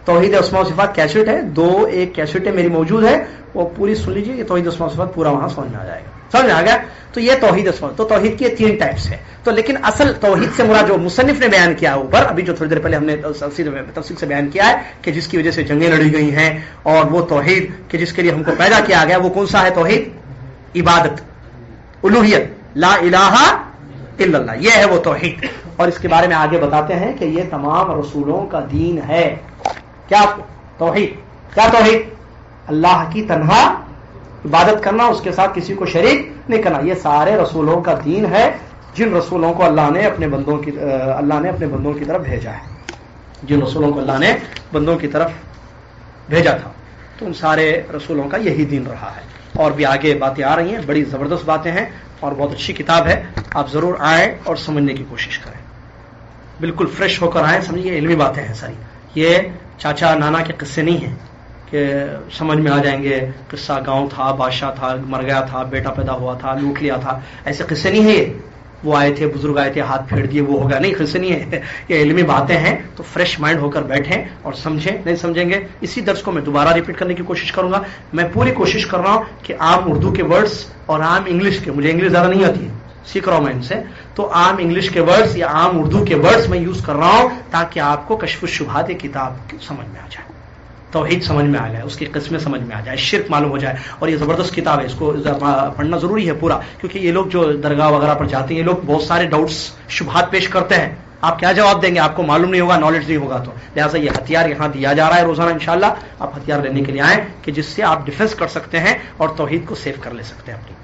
توحید اسماء و صفات کیسٹ ہے, 2-1 کیسٹیں میری موجود ہے, وہ پوری سن لیجیے. یہ توحید اسماء و صفات پورا وہاں سمجھ میں آ جائے گا. سمجھ میں آ گیا؟ تو یہ توحید اسماء. تو توحید کی 3 ٹائپس ہے. تو لیکن اصل توحید سے مراد جو مصنف نے بیان کیا اوپر, ابھی جو تھوڑی دیر پہلے ہم نے تفصیل سے بیان کیا ہے کہ جس کی وجہ سے جنگیں لڑی گئی ہیں, اور وہ توحید کہ جس کے لیے ہم کو پیدا کیا گیا, وہ کون سا ہے توحید؟ عبادت, الوہیت, لا الہ الا اللہ, یہ ہے وہ توحید. اور اس کے بارے میں آگے بتاتے ہیں کہ یہ تمام رسولوں کا دین ہے. کیا توحید؟ کیا توحید؟ اللہ کی تنہا عبادت کرنا, اس کے ساتھ کسی کو شریک نہیں کرنا. یہ سارے رسولوں کا دین ہے, جن رسولوں کو اللہ نے اپنے بندوں کی طرف بھیجا ہے. جن رسولوں کو اللہ نے بندوں کی طرف بھیجا تھا, تو ان سارے رسولوں کا یہی دین رہا ہے. اور بھی آگے باتیں آ رہی ہیں, بڑی زبردست باتیں ہیں, اور بہت اچھی کتاب ہے. آپ ضرور آئیں اور سمجھنے کی کوشش کریں, بالکل فریش ہو کر آئیں, سمجھیے علمی باتیں ہیں ساری. یہ چاچا نانا کے قصے نہیں ہیں کہ سمجھ میں آ جائیں گے. قصہ گاؤں تھا, بادشاہ تھا, مر گیا تھا, بیٹا پیدا ہوا تھا, لوٹ لیا تھا, ایسے قصے نہیں ہیں. وہ آئے تھے, بزرگ آئے تھے, ہاتھ پھیڑ دیے, وہ ہو گیا. نہیں, قصے نہیں ہے, یہ علمی باتیں ہیں. تو فریش مائنڈ ہو کر بیٹھیں اور سمجھیں. نہیں سمجھیں گے, اسی درس کو میں دوبارہ ریپیٹ کرنے کی کوشش کروں گا. میں پوری کوشش کر رہا ہوں کہ عام اردو کے ورڈز اور عام انگلش کے, مجھے انگلش زیادہ نہیں آتی ہے, سیکھ رہا ہوں میں ان سے, تو عام انگلش کے ورڈز یا عام اردو کے ورڈز میں یوز کر رہا ہوں تاکہ آپ کو کشف الشبہات کتاب سمجھ میں آ جائے, توحید سمجھ میں آ جائے, اس کی قسمیں سمجھ میں آ جائے, شرک معلوم ہو جائے. اور یہ زبردست کتاب ہے, اس کو پڑھنا ضروری ہے پورا, کیونکہ یہ لوگ جو درگاہ وغیرہ پر جاتے ہیں, یہ لوگ بہت سارے ڈاؤٹس شبہات پیش کرتے ہیں. آپ کیا جواب دیں گے؟ آپ کو معلوم نہیں ہوگا, نالج نہیں ہوگا. تو لہٰذا یہ ہتھیار یہاں دیا جا رہا ہے روزانہ انشاءاللہ. آپ ہتھیار لینے کے لیے آئیں کہ جس سے آپ ڈیفینس کر سکتے ہیں اور توحید کو سیو کر لے سکتے ہیں اپنی,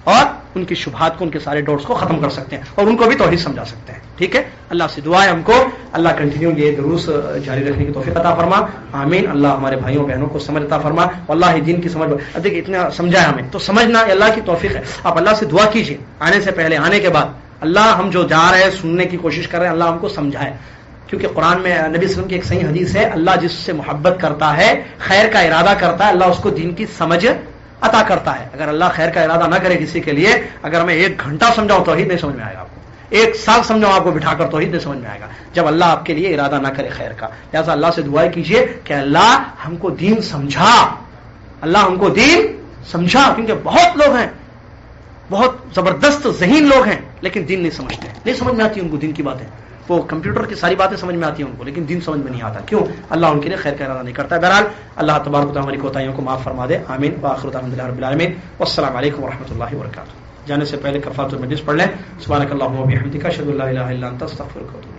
اور ان کی شبہات کو, ان کے سارے ڈاؤٹس کو ختم کر سکتے ہیں, اور ان کو بھی توحید سمجھا سکتے ہیں. ٹھیک ہے, اللہ سے دعا ہے ہم کو اللہ کنٹینیو یہ دروس جاری رکھنے کی توفیق عطا فرما. آمین. اللہ ہمارے بھائیوں بہنوں کو سمجھ عطا فرما. اللہ دین کی سمجھ. اب دیکھیں اتنا سمجھا ہے ہمیں, تو سمجھنا اللہ کی توفیق ہے. آپ اللہ سے دعا کیجیے, آنے سے پہلے, آنے کے بعد, اللہ ہم جو جا رہے ہیں سننے کی کوشش کر رہے ہیں, اللہ ہم کو سمجھائے. کیونکہ قرآن میں نبی صلی اللہ علیہ وسلم کی ایک صحیح حدیث ہے, اللہ جس سے محبت کرتا ہے, خیر کا ارادہ کرتا ہے, اللہ اس کو دین کی سمجھ عطا کرتا ہے. اگر اللہ خیر کا ارادہ نہ کرے کسی کے لیے, اگر میں 1 گھنٹہ سمجھاؤں توحید نہیں سمجھ میں آئے گا آپ کو, 1 سال سمجھاؤں آپ کو بٹھا کر توحید نہیں سمجھ میں آئے گا, جب اللہ آپ کے لیے ارادہ نہ کرے خیر کا. لہٰذا اللہ سے دعا کیجیے کہ اللہ ہم کو دین سمجھا, اللہ ہم کو دین سمجھا. کیونکہ بہت لوگ ہیں, بہت زبردست ذہین لوگ ہیں, لیکن دین نہیں سمجھتے, نہیں سمجھ میں آتی ان کو دین کی باتیں. وہ کمپیوٹر کی ساری باتیں سمجھ میں آتی ہیں ان کو, لیکن دین سمجھ میں نہیں آتا. کیوں؟ اللہ ان کے لیے خیر کا ارادہ نہیں کرتا. بہرحال اللہ تبارک و تعالیٰ ہماری کوتاہیوں کو معاف فرما دے. آمین. وآخر دعوانا الحمد للہ رب العالمین. والسلام علیکم ورحمۃ اللہ وبرکاتہ. جانے سے پہلے کفارۃ المجلس پڑھ لیں. سبحانک اللہم و بحمدک اشہد ان لا الہ الا انت استغفرک و اتوب